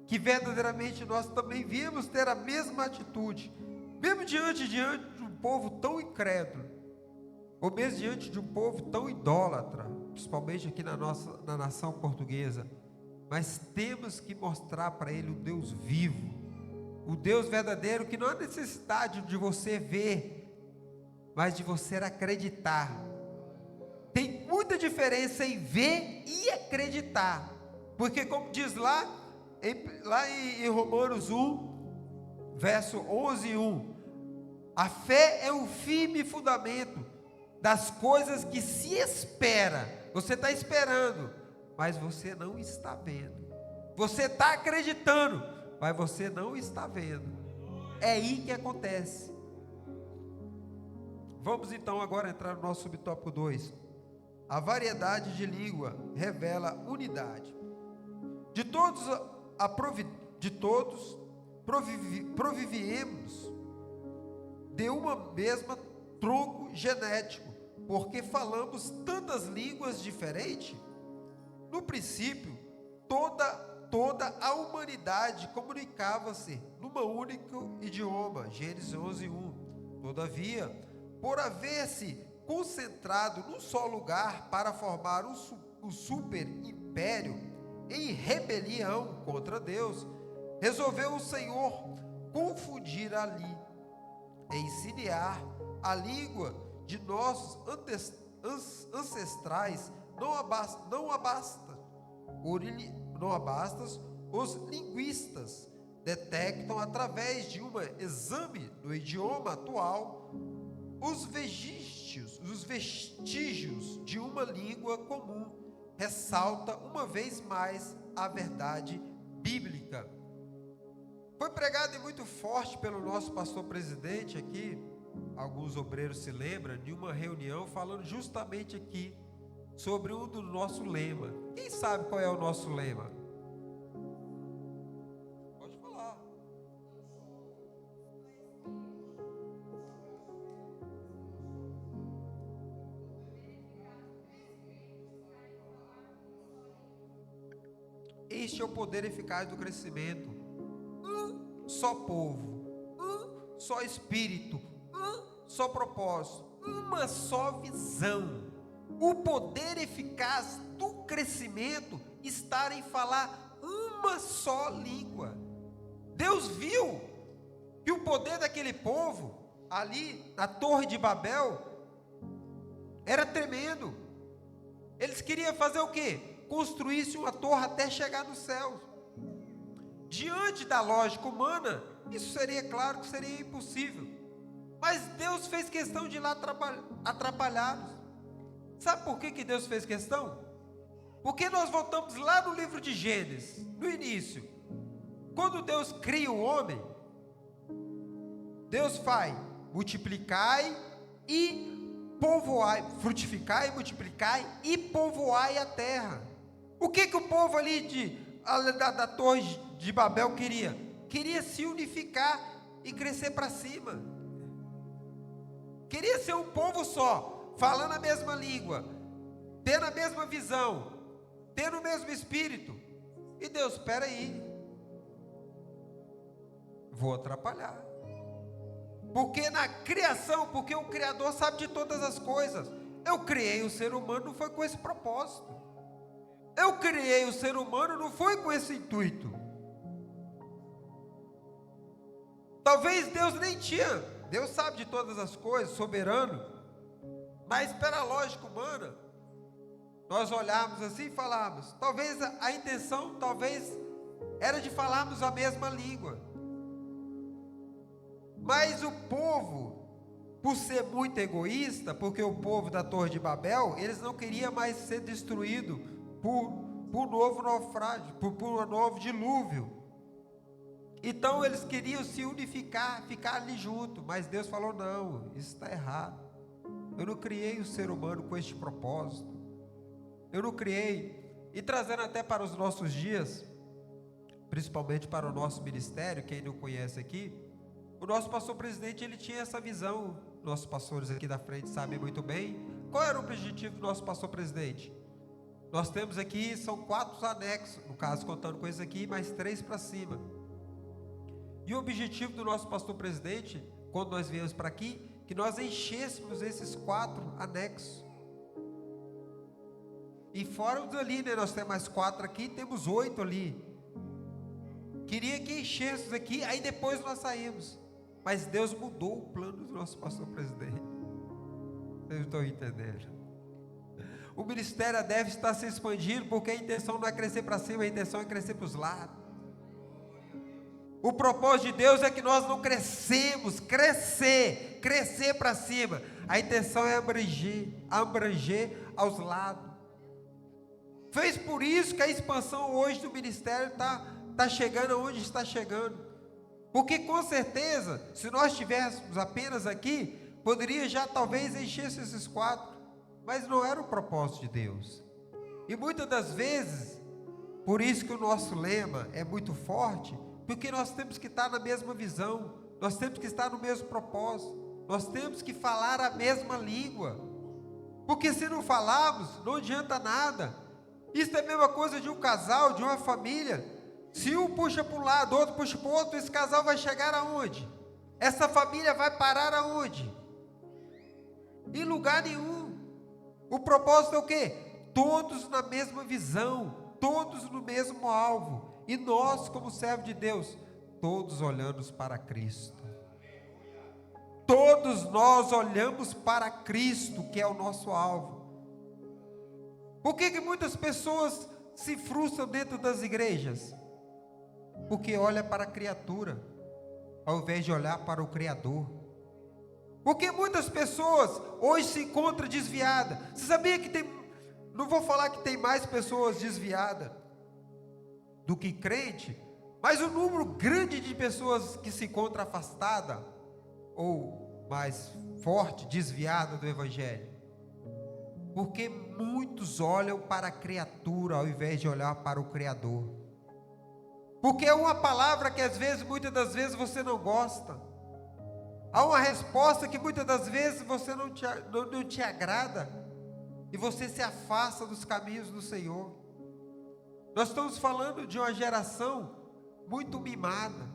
Que verdadeiramente nós também viemos ter a mesma atitude, mesmo diante de um povo tão incrédulo, ou mesmo diante de um povo tão idólatra, principalmente aqui na nação portuguesa. Mas temos que mostrar para ele o Deus vivo, o Deus verdadeiro, que não há necessidade de você ver, mas de você acreditar. Tem muita diferença em ver e acreditar, porque como diz lá em Romanos 1, verso 11 e 1, a fé é o firme fundamento das coisas que se espera. Você está esperando, mas você não está vendo. Você está acreditando, mas você não está vendo. É aí que acontece. Vamos então agora entrar no nosso subtópico 2. A variedade de língua revela unidade. De todos proviviemos de uma mesma tronco genético, porque falamos tantas línguas diferentes. No princípio, toda a humanidade comunicava-se num único idioma. Gênesis 11:1. Todavia, por haver-se concentrado num só lugar para formar um super império em rebelião contra Deus, resolveu o Senhor confundir ali, ensinar a língua de nossos ancestrais. Não abasta, os linguistas detectam através de um exame do idioma atual os vestígios de uma língua comum. Ressalta uma vez mais a verdade bíblica. Foi pregado e muito forte pelo nosso pastor presidente aqui, alguns obreiros se lembram de uma reunião falando justamente aqui sobre um do nosso lema. Quem sabe qual é o nosso lema? Pode falar. Este é o poder eficaz do crescimento. Um só povo, um só espírito, um só propósito, uma só visão. O poder eficaz do crescimento está em falar uma só língua. Deus viu que o poder daquele povo ali na Torre de Babel era tremendo. Eles queriam fazer o quê? Construísse uma torre até chegar nos céus. Diante da lógica humana, isso seria claro que seria impossível. Mas Deus fez questão de ir lá atrapalhá-los. Sabe por que Deus fez questão? Porque nós voltamos lá no livro de Gênesis, no início. Quando Deus cria o homem, Deus faz: multiplicai e povoai, frutificai e multiplicai e povoai a terra. O que o povo ali da Torre de Babel queria? Queria se unificar e crescer para cima. Queria ser um povo só, falando a mesma língua, tendo a mesma visão, tendo o mesmo espírito. E Deus, espera aí, vou atrapalhar. Porque na criação, porque o Criador sabe de todas as coisas. Eu criei o ser humano, não foi com esse propósito. Eu criei o ser humano, não foi com esse intuito. Talvez Deus nem tinha. Deus sabe de todas as coisas, soberano. Mas pela lógica humana, nós olharmos assim e falarmos, talvez a intenção, talvez era de falarmos a mesma língua. Mas o povo, por ser muito egoísta, porque o povo da Torre de Babel, eles não queriam mais ser destruídos por novo naufrágio, por um novo dilúvio. Então eles queriam se unificar, ficar ali junto, mas Deus falou: não, isso está errado. Eu não criei o ser humano com este propósito. Eu não criei. E trazendo até para os nossos dias, principalmente para o nosso ministério, quem não conhece aqui, o nosso pastor presidente, ele tinha essa visão. Nossos pastores aqui da frente sabem muito bem. Qual era o objetivo do nosso pastor presidente? Nós temos aqui, são 4 anexos, no caso contando com esse aqui, mais 3 para cima. E o objetivo do nosso pastor presidente, quando nós viemos para aqui, que nós enchêssemos esses 4 anexos. E fora os ali, né, nós temos mais 4 aqui, temos 8 ali. Queria que enchêssemos aqui, aí depois nós saímos. Mas Deus mudou o plano do nosso pastor presidente. Vocês estão entendendo? O ministério deve estar se expandindo, porque a intenção não é crescer para cima, a intenção é crescer para os lados. O propósito de Deus é que nós não crescemos, crescer para cima. A intenção é abranger aos lados. Fez por isso que a expansão hoje do ministério está chegando onde está chegando. Porque com certeza, se nós estivéssemos apenas aqui, poderia já talvez encher esses 4. Mas não era o propósito de Deus. E muitas das vezes, por isso que o nosso lema é muito forte, porque nós temos que estar na mesma visão, nós temos que estar no mesmo propósito, nós temos que falar a mesma língua. Porque se não falarmos, não adianta nada. Isso é a mesma coisa de um casal, de uma família. Se um puxa para um lado, outro puxa para o outro, esse casal vai chegar aonde? Essa família vai parar aonde? Em lugar nenhum. O propósito é o quê? Todos na mesma visão, todos no mesmo alvo. E nós, como servos de Deus, todos olhando para Cristo. Todos nós olhamos para Cristo, que é o nosso alvo. Por que muitas pessoas se frustram dentro das igrejas? Porque olha para a criatura, ao invés de olhar para o Criador. Porque muitas pessoas hoje se encontram desviadas. Você sabia que tem, não vou falar que tem mais pessoas desviadas do que crente, mas o número grande de pessoas que se encontram afastadas, ou mais forte, desviada do Evangelho? Porque muitos olham para a criatura ao invés de olhar para o Criador. Porque é uma palavra que às vezes, muitas das vezes você não gosta. Há uma resposta que muitas das vezes você não te agrada. E você se afasta dos caminhos do Senhor. Nós estamos falando de uma geração muito mimada.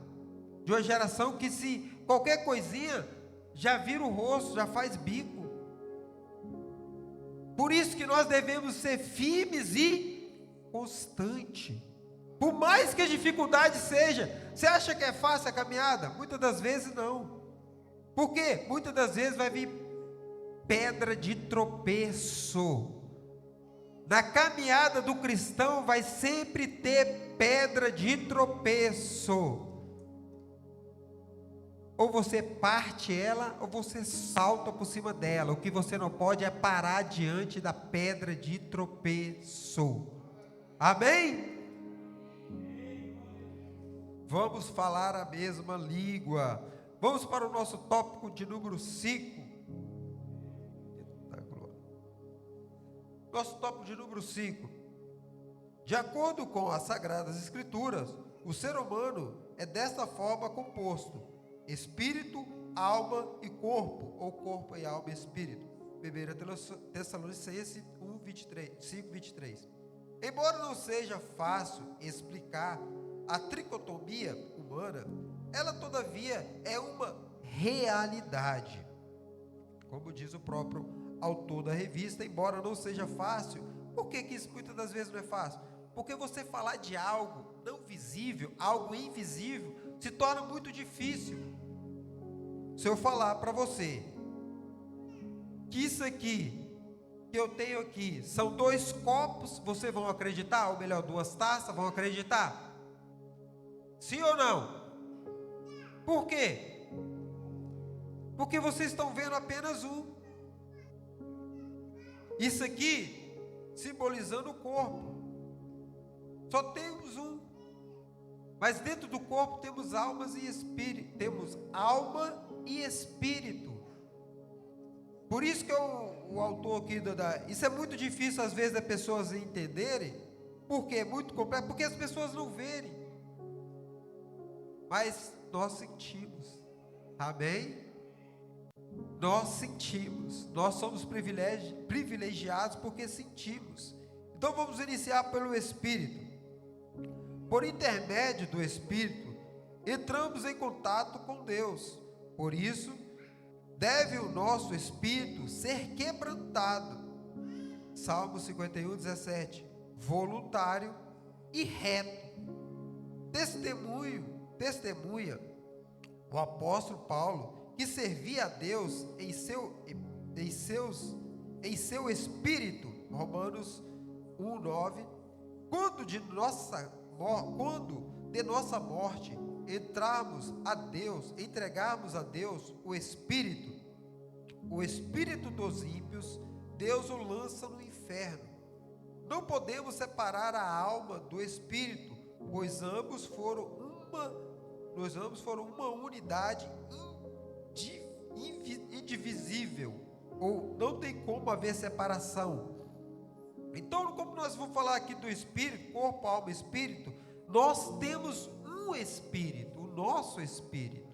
De uma geração que, se qualquer coisinha, já vira o rosto, já faz bico. Por isso que nós devemos ser firmes e constantes. Por mais que a dificuldade seja, você acha que é fácil a caminhada? Muitas das vezes não. Por quê? Muitas das vezes vai vir pedra de tropeço. Na caminhada do cristão vai sempre ter pedra de tropeço. Ou você parte ela, ou você salta por cima dela. O que você não pode é parar diante da pedra de tropeço. Amém? Vamos falar a mesma língua. Vamos para o nosso tópico de número 5. Nosso tópico de número 5. De acordo com as Sagradas Escrituras, o ser humano é desta forma composto: espírito, alma e corpo, ou corpo e alma e espírito. 1 Tessalonicenses 5:23. Embora não seja fácil explicar a tricotomia humana, ela todavia é uma realidade. Como diz o próprio autor da revista, embora não seja fácil. Por que isso muitas das vezes não é fácil? Porque você falar de algo não visível, algo invisível, se torna muito difícil. Se eu falar para você que isso aqui que eu tenho aqui são 2 copos, vocês vão acreditar? Ou melhor, 2 taças, vão acreditar? Sim ou não? Por quê? Porque vocês estão vendo apenas um. Isso aqui simbolizando o corpo. Só temos um. Mas dentro do corpo temos almas e espírito. Temos alma e espírito. Por isso que o autor aqui isso é muito difícil às vezes das pessoas entenderem. Por quê? Muito complexo. Porque as pessoas não verem. Mas nós sentimos. Amém? Nós sentimos. Nós somos privilegiados porque sentimos. Então vamos iniciar pelo Espírito. Por intermédio do Espírito, entramos em contato com Deus. Por isso, deve o nosso espírito ser quebrantado. Salmo 51:17. Voluntário e reto. Testemunha o apóstolo Paulo, que servia a Deus em seu espírito. Romanos 1:9. Quando de nossa morte entregarmos a Deus o espírito dos ímpios, Deus o lança no inferno. Não podemos separar a alma do espírito, pois ambos foram uma unidade indivisível, ou não tem como haver separação. Então, como nós vamos falar aqui do espírito, corpo, alma e espírito, nós temos um espírito, o nosso espírito,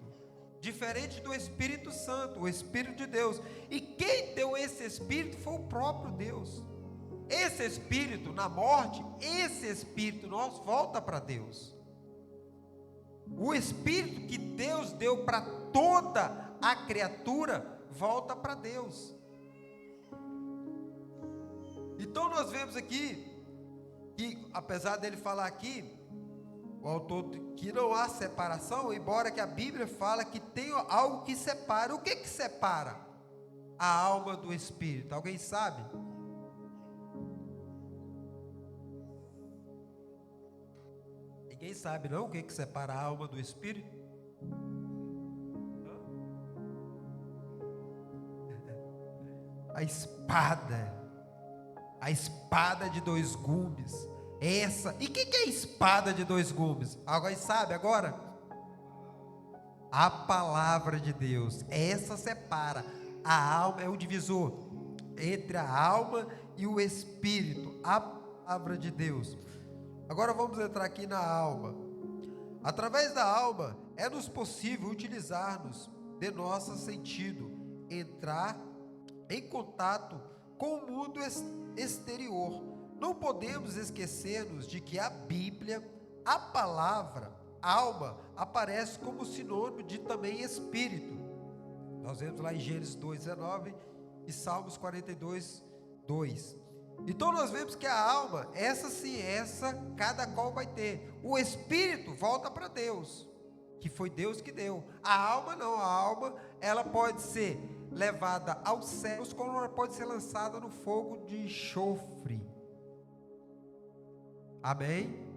diferente do Espírito Santo, o Espírito de Deus. E quem deu esse espírito foi o próprio Deus. Esse espírito, na morte, esse espírito nosso volta para Deus. O espírito que Deus deu para toda a criatura volta para Deus. Então nós vemos aqui que, apesar dele falar aqui, o autor, que não há separação, embora que a Bíblia fala que tem algo que separa. O que separa a alma do espírito? Alguém sabe? Ninguém sabe não o que separa a alma do espírito? A espada de 2 gumes. Essa. E o que é espada de 2 gumes? Alguém sabe agora? A palavra de Deus. Essa separa. A alma é o divisor entre a alma e o espírito. A palavra de Deus. Agora vamos entrar aqui na alma. Através da alma é-nos possível utilizar-nos de nosso sentido, entrar em contato com o mundo exterior. Não podemos esquecer-nos de que a Bíblia, a palavra, alma, aparece como sinônimo de também espírito. Nós vemos lá em Gênesis 2:19 e Salmos 42:2. Então nós vemos que a alma, essa sim, essa cada qual vai ter. O espírito volta para Deus, que foi Deus que deu. A alma não, a alma ela pode ser levada aos céus, como ela pode ser lançada no fogo de enxofre. Amém?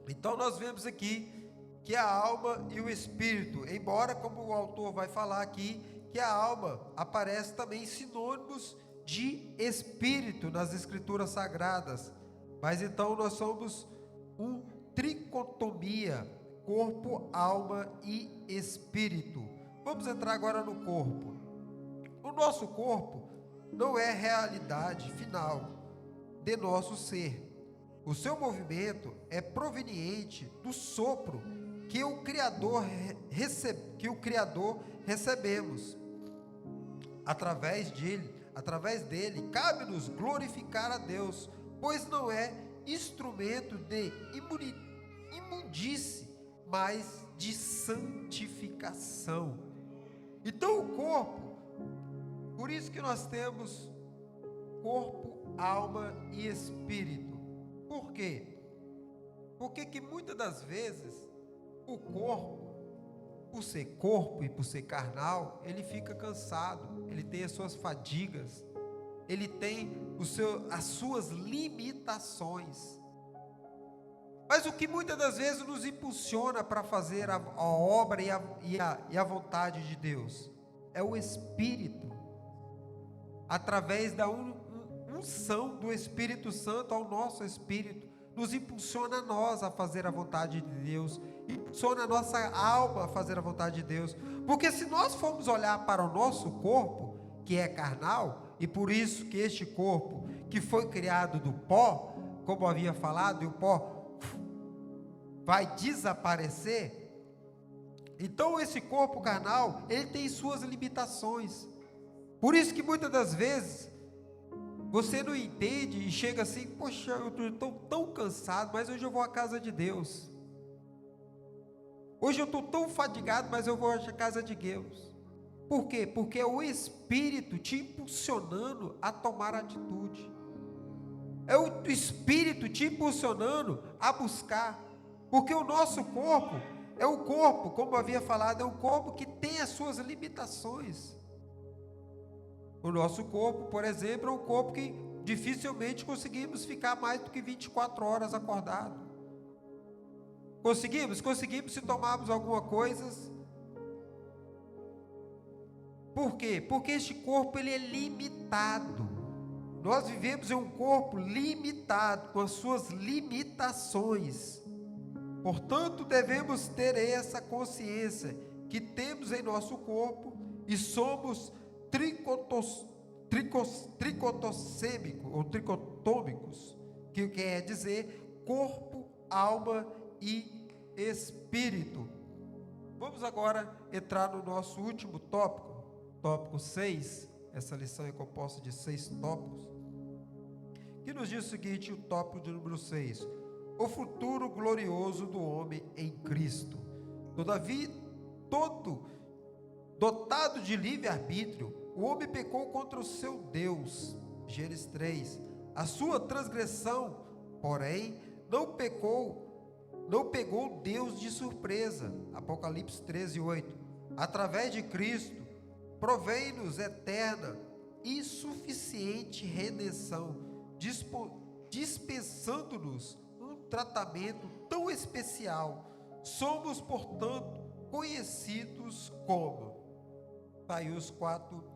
Então nós vemos aqui que a alma e o espírito, embora como o autor vai falar aqui, que a alma aparece também sinônimos de espírito nas escrituras sagradas. Mas então nós somos um tricotomia, corpo, alma e espírito. Vamos entrar agora no corpo. O nosso corpo não é realidade final de nosso ser. O seu movimento é proveniente do sopro que o Criador recebemos. Através dele, cabe-nos glorificar a Deus, pois não é instrumento de imundície, mas de santificação. Então o corpo, por isso que nós temos corpo, alma e espírito. Por quê? Porque que muitas das vezes o corpo, por ser corpo e por ser carnal, ele fica cansado, ele tem as suas fadigas, ele tem as suas limitações. Mas o que muitas das vezes nos impulsiona para fazer a obra e a vontade de Deus é o Espírito, através da unção do Espírito Santo ao nosso espírito, nos impulsiona a nós a fazer a vontade de Deus, impulsiona a nossa alma a fazer a vontade de Deus. Porque se nós formos olhar para o nosso corpo, que é carnal, e por isso que este corpo, que foi criado do pó, como havia falado, e o pó vai desaparecer, então esse corpo carnal, ele tem suas limitações. Por isso que muitas das vezes você não entende e chega assim: poxa, eu estou tão cansado, mas hoje eu vou à casa de Deus. Hoje eu estou tão fadigado, mas eu vou à casa de Deus. Por quê? Porque é o Espírito te impulsionando a tomar atitude. É o Espírito te impulsionando a buscar. Porque o nosso corpo é um corpo, como havia falado, é um corpo que tem as suas limitações. O nosso corpo, por exemplo, é um corpo que dificilmente conseguimos ficar mais do que 24 horas acordado. Conseguimos se tomarmos alguma coisa. Por quê? Porque este corpo ele é limitado. Nós vivemos em um corpo limitado, com as suas limitações. Portanto, devemos ter essa consciência que temos em nosso corpo e somos tricotossêmicos ou tricotômicos, que quer dizer corpo, alma e espírito. Vamos agora entrar no nosso último tópico, tópico 6. Essa lição é composta de 6 tópicos, que nos diz o seguinte: o tópico de número 6, o futuro glorioso do homem em Cristo. Todavia, dotado de livre-arbítrio, o homem pecou contra o seu Deus. Gênesis 3. A sua transgressão, porém, não pegou Deus de surpresa. Apocalipse 13:8. Através de Cristo, provém-nos eterna e suficiente redenção, dispensando-nos um tratamento tão especial. Somos, portanto, conhecidos como. Está aí os 4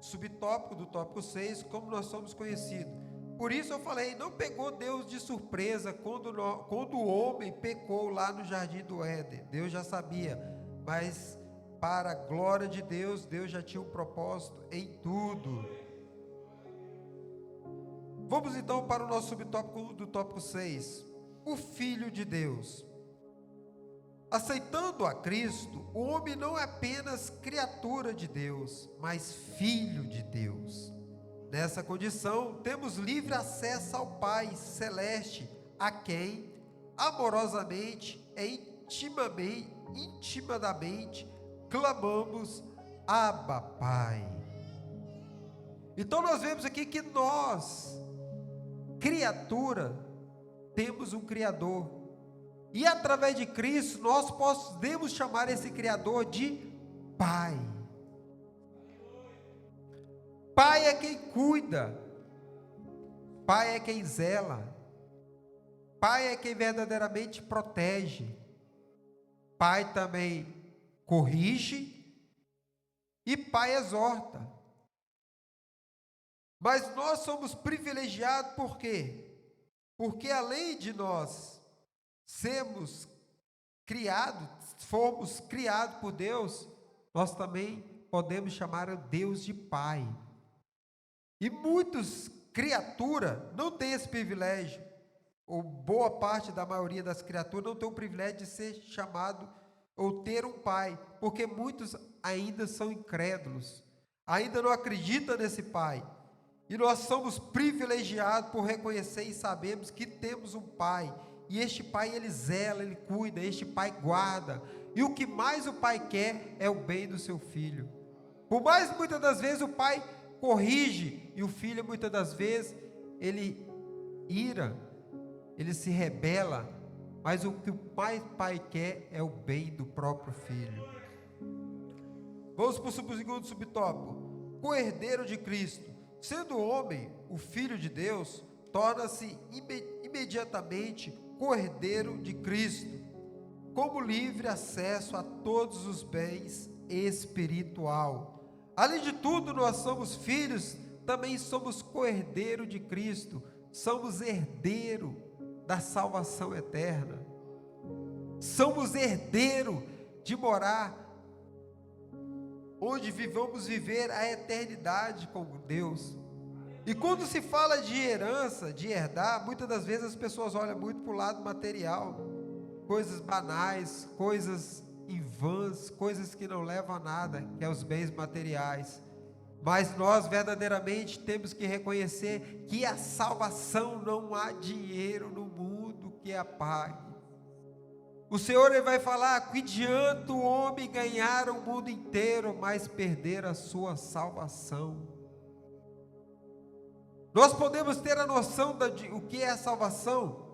subtópicos do tópico 6, como nós somos conhecidos. Por isso eu falei, não pegou Deus de surpresa quando o homem pecou lá no jardim do Éden. Deus já sabia, mas para a glória de Deus, Deus já tinha um propósito em tudo. Vamos então para o nosso subtópico do tópico 6. O Filho de Deus. Aceitando a Cristo, o homem não é apenas criatura de Deus, mas filho de Deus. Nessa condição, temos livre acesso ao Pai Celeste, a quem, amorosamente e intimadamente, clamamos, Abba, Pai. Então nós vemos aqui que nós, criatura, temos um Criador. E através de Cristo, nós podemos chamar esse Criador de Pai. Pai é quem cuida, Pai é quem zela, Pai é quem verdadeiramente protege, Pai também corrige e Pai exorta. Mas nós somos privilegiados por quê? Porque além de nós fomos criados por Deus, nós também podemos chamar o Deus de Pai. E muitas criaturas não têm esse privilégio, ou boa parte da maioria das criaturas não tem o privilégio de ser chamado ou ter um pai, porque muitos ainda são incrédulos, ainda não acreditam nesse pai. E nós somos privilegiados por reconhecer e sabemos que temos um pai, e este pai ele zela, ele cuida, este pai guarda, e o que mais o pai quer é o bem do seu filho. Por mais muitas das vezes o pai corrige, e o filho muitas das vezes ele ira, ele se rebela, mas o que o pai quer é o bem do próprio filho. Vamos para o segundo subtópico, co-herdeiro de Cristo. Sendo homem, o Filho de Deus, torna-se imediatamente co-herdeiro de Cristo, como livre acesso a todos os bens espiritual. Além de tudo, nós somos filhos, também somos co-herdeiro de Cristo, somos herdeiro da salvação eterna, somos herdeiro de morar onde vamos viver a eternidade com Deus. E quando se fala de herança, de herdar, muitas das vezes as pessoas olham muito para o lado material, coisas banais, coisas em vãs, coisas que não levam a nada, que é os bens materiais. Mas nós verdadeiramente temos que reconhecer que a salvação não há dinheiro no mundo que a pague. O Senhor ele vai falar, que adianta o homem ganhar o mundo inteiro, mas perder a sua salvação. Nós podemos ter a noção de o que é a salvação.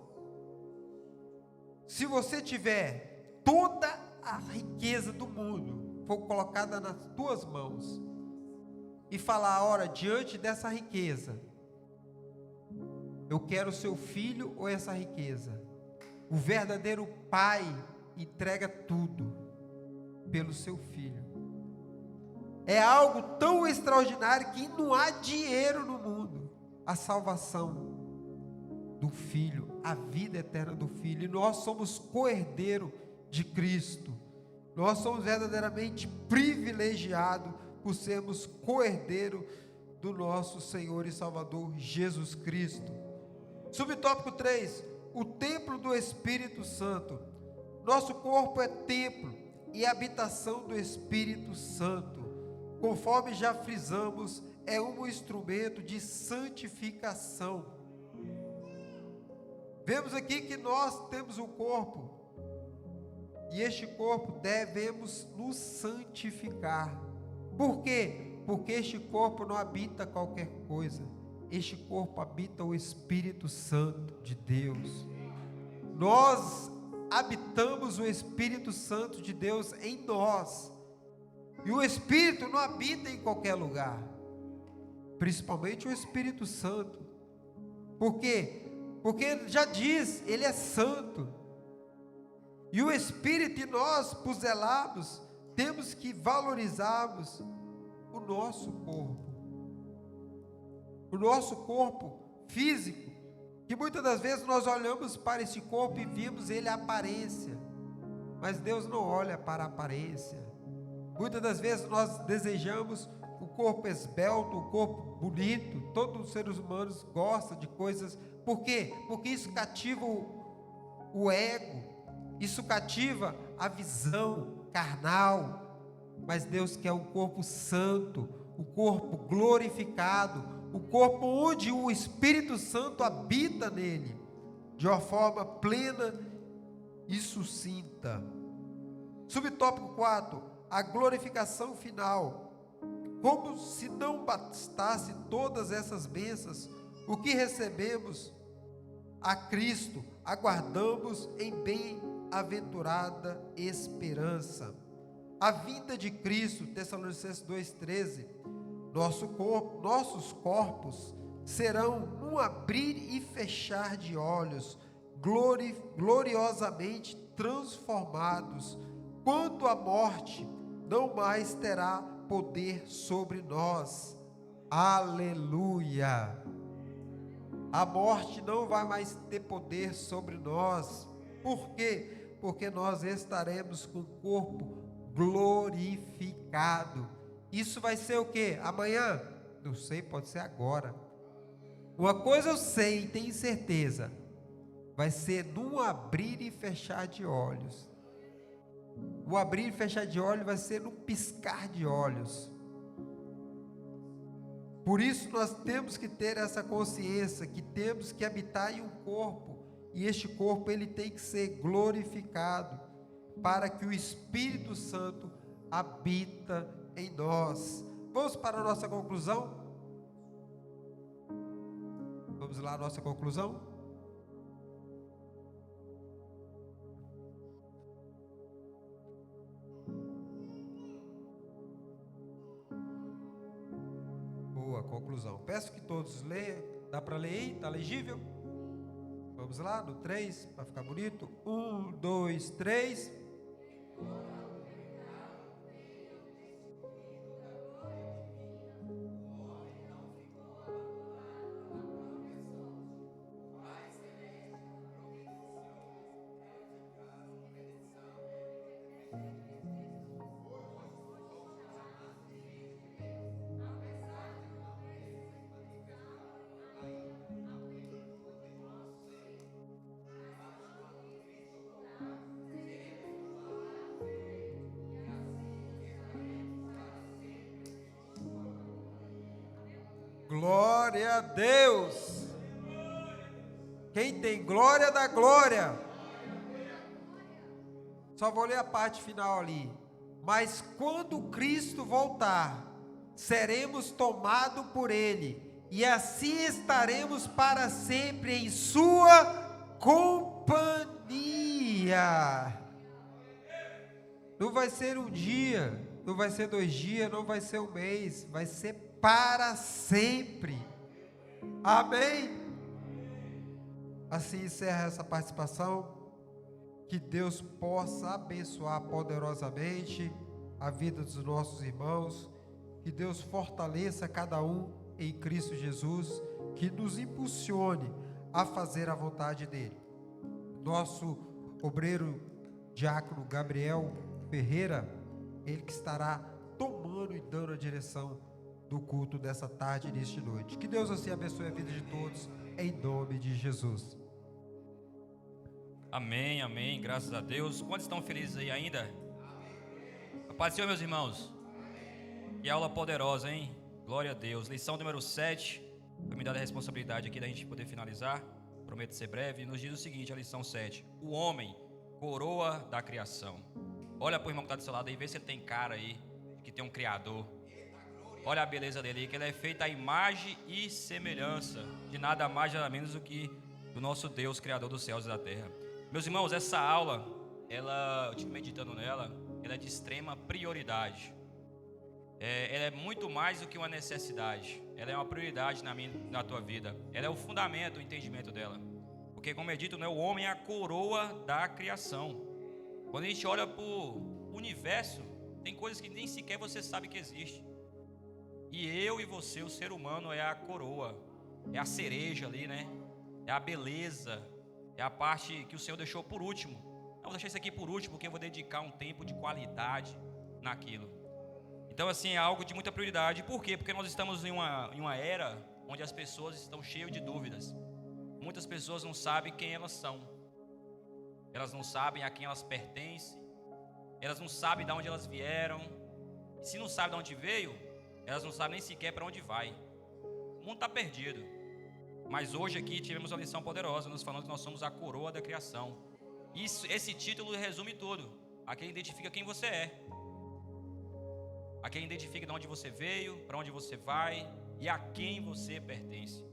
Se você tiver toda a riqueza do mundo, for colocada nas tuas mãos, e falar, ora, diante dessa riqueza, eu quero o seu filho ou essa riqueza? O verdadeiro pai entrega tudo pelo seu filho. É algo tão extraordinário que não há dinheiro no mundo. A salvação do filho, a vida eterna do filho. E nós somos co-herdeiro de Cristo. Nós somos verdadeiramente privilegiados por sermos co-herdeiro do nosso Senhor e Salvador Jesus Cristo. Subtópico 3. O templo do Espírito Santo. Nosso corpo é templo e habitação do Espírito Santo. Conforme já frisamos, é um instrumento de santificação. Vemos aqui que nós temos um corpo, e este corpo devemos nos santificar. Por quê? Porque este corpo não habita qualquer coisa. Este corpo habita o Espírito Santo de Deus. Nós habitamos o Espírito Santo de Deus em nós. E o Espírito não habita em qualquer lugar. Principalmente o Espírito Santo. Por quê? Porque já diz, ele é santo. E o Espírito em nós, por zelarmos, temos que valorizarmos o nosso corpo. O nosso corpo físico, que muitas das vezes nós olhamos para esse corpo e vimos ele a aparência, mas Deus não olha para a aparência. Muitas das vezes nós desejamos o corpo esbelto, o corpo bonito. Todos os seres humanos gostam de coisas. Por quê? Porque isso cativa o ego, isso cativa a visão carnal. Mas Deus quer um corpo santo, o corpo glorificado, o corpo onde o Espírito Santo habita nele, de uma forma plena e sucinta. Subtópico 4, a glorificação final. Como se não bastasse todas essas bênçãos, o que recebemos a Cristo, aguardamos em bem-aventurada esperança. A vinda de Cristo, Tessalonicenses 2,13, nossos corpos serão um abrir e fechar de olhos, gloriosamente transformados. Quanto à morte, não mais terá poder sobre nós. Aleluia! A morte não vai mais ter poder sobre nós. Por quê? Porque nós estaremos com o corpo glorificado. Isso vai ser o quê? Amanhã? Não sei, pode ser agora. Uma coisa eu sei e tenho certeza, vai ser num abrir e fechar de olhos. O abrir e fechar de olhos vai ser num piscar de olhos. Por isso nós temos que ter essa consciência que temos que habitar em um corpo, e este corpo ele tem que ser glorificado, para que o Espírito Santo habita em nós. Vamos para a nossa conclusão? Vamos lá, a nossa conclusão? Boa conclusão. Peço que todos leiam. Dá para ler aí? Está legível? Vamos lá, no 3, para ficar bonito. 1, 2, 3. Glória a Deus. Quem tem glória, dá glória. Só vou ler a parte final ali. Mas quando Cristo voltar, seremos tomados por Ele, e assim estaremos para sempre em sua companhia. Não vai ser um dia, não vai ser 2 dias, não vai ser um mês, vai ser para sempre. Amém? Assim encerra essa participação. Que Deus possa abençoar poderosamente a vida dos nossos irmãos. Que Deus fortaleça cada um em Cristo Jesus. Que nos impulsione a fazer a vontade dEle. Nosso obreiro diácono Gabriel Ferreira, ele que estará tomando e dando a direção do culto dessa tarde e nesta noite. Que Deus assim abençoe a vida de todos, em nome de Jesus. Amém, amém, graças a Deus. Quantos estão felizes aí ainda? A paz do Senhor, meus irmãos. Que aula poderosa, hein? Glória a Deus. Lição número 7. Foi me dada a responsabilidade aqui da gente poder finalizar. Prometo ser breve. Nos diz o seguinte, a lição 7. O homem, coroa da criação. Olha para o irmão que está do seu lado aí, vê se ele tem cara aí, que tem um criador. Olha a beleza dele, que ele é feito à imagem e semelhança de nada mais, nada menos do que do nosso Deus, Criador dos céus e da terra. Meus irmãos, essa aula, eu estive meditando nela, ela é de extrema prioridade. Ela é muito mais do que uma necessidade. Ela é uma prioridade na tua vida. Ela é o fundamento, o entendimento dela. Porque, como é dito, né, o homem é a coroa da criação. Quando a gente olha para o universo, tem coisas que nem sequer você sabe que existe. E eu e você, o ser humano, é a coroa. é a cereja ali, né? É a beleza, é a parte que o Senhor deixou por último. Não, vou deixar isso aqui por último, porque eu vou dedicar um tempo de qualidade naquilo. Então, assim, é algo de muita prioridade. Por quê? Porque nós estamos em uma era onde as pessoas estão cheias de dúvidas. Muitas pessoas não sabem quem elas são. Elas não sabem a quem elas pertencem. Elas não sabem de onde elas vieram. E se não sabem de onde veio, elas não sabem nem sequer para onde vai. O mundo está perdido. Mas hoje aqui tivemos uma lição poderosa, nos falando que nós somos a coroa da criação. Esse título resume tudo. Aquele identifica quem você é. Aquele identifica de onde você veio, para onde você vai e a quem você pertence.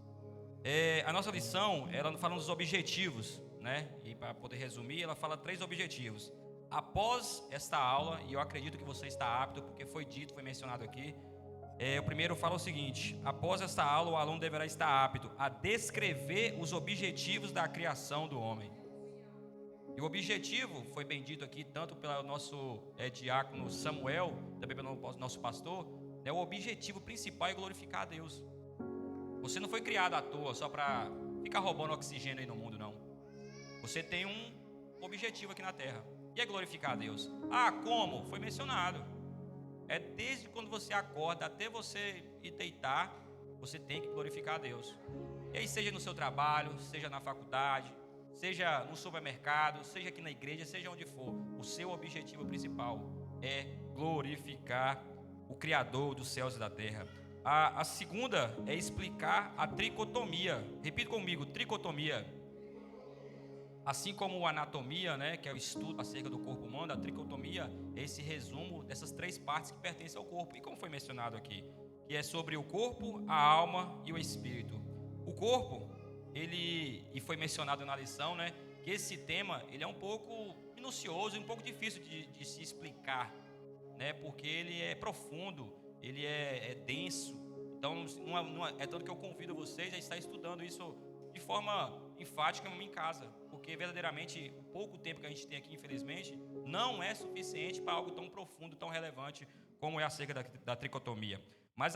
A nossa lição, ela fala dos objetivos, né? E para poder resumir, ela fala 3 objetivos. Após esta aula, e eu acredito que você está apto, porque foi dito, foi mencionado aqui, o primeiro fala o seguinte: após esta aula, o aluno deverá estar apto a descrever os objetivos da criação do homem. E o objetivo foi bem dito aqui, tanto pelo nosso diácono Samuel, também pelo nosso pastor, o objetivo principal é glorificar a Deus. Você não foi criado à toa só para ficar roubando oxigênio aí no mundo, não. Você tem um objetivo aqui na terra, e é glorificar a Deus. Como? Foi mencionado. É desde quando você acorda até você ir deitar, você tem que glorificar a Deus. E aí, seja no seu trabalho, seja na faculdade, seja no supermercado, seja aqui na igreja, seja onde for, o seu objetivo principal é glorificar o Criador dos céus e da terra. A segunda é explicar a tricotomia. Repita comigo: tricotomia. Assim como a anatomia, né, que é o estudo acerca do corpo humano, a tricotomia é esse resumo dessas 3 partes que pertencem ao corpo. E como foi mencionado aqui, que é sobre o corpo, a alma e o espírito. O corpo, e foi mencionado na lição, né, que esse tema ele é um pouco minucioso e um pouco difícil de se explicar, né, porque ele é profundo, ele é denso. Então, é tanto que eu convido vocês a estar estudando isso de forma enfática em casa, porque verdadeiramente o pouco tempo que a gente tem aqui, infelizmente, não é suficiente para algo tão profundo, tão relevante como é acerca da tricotomia. Mas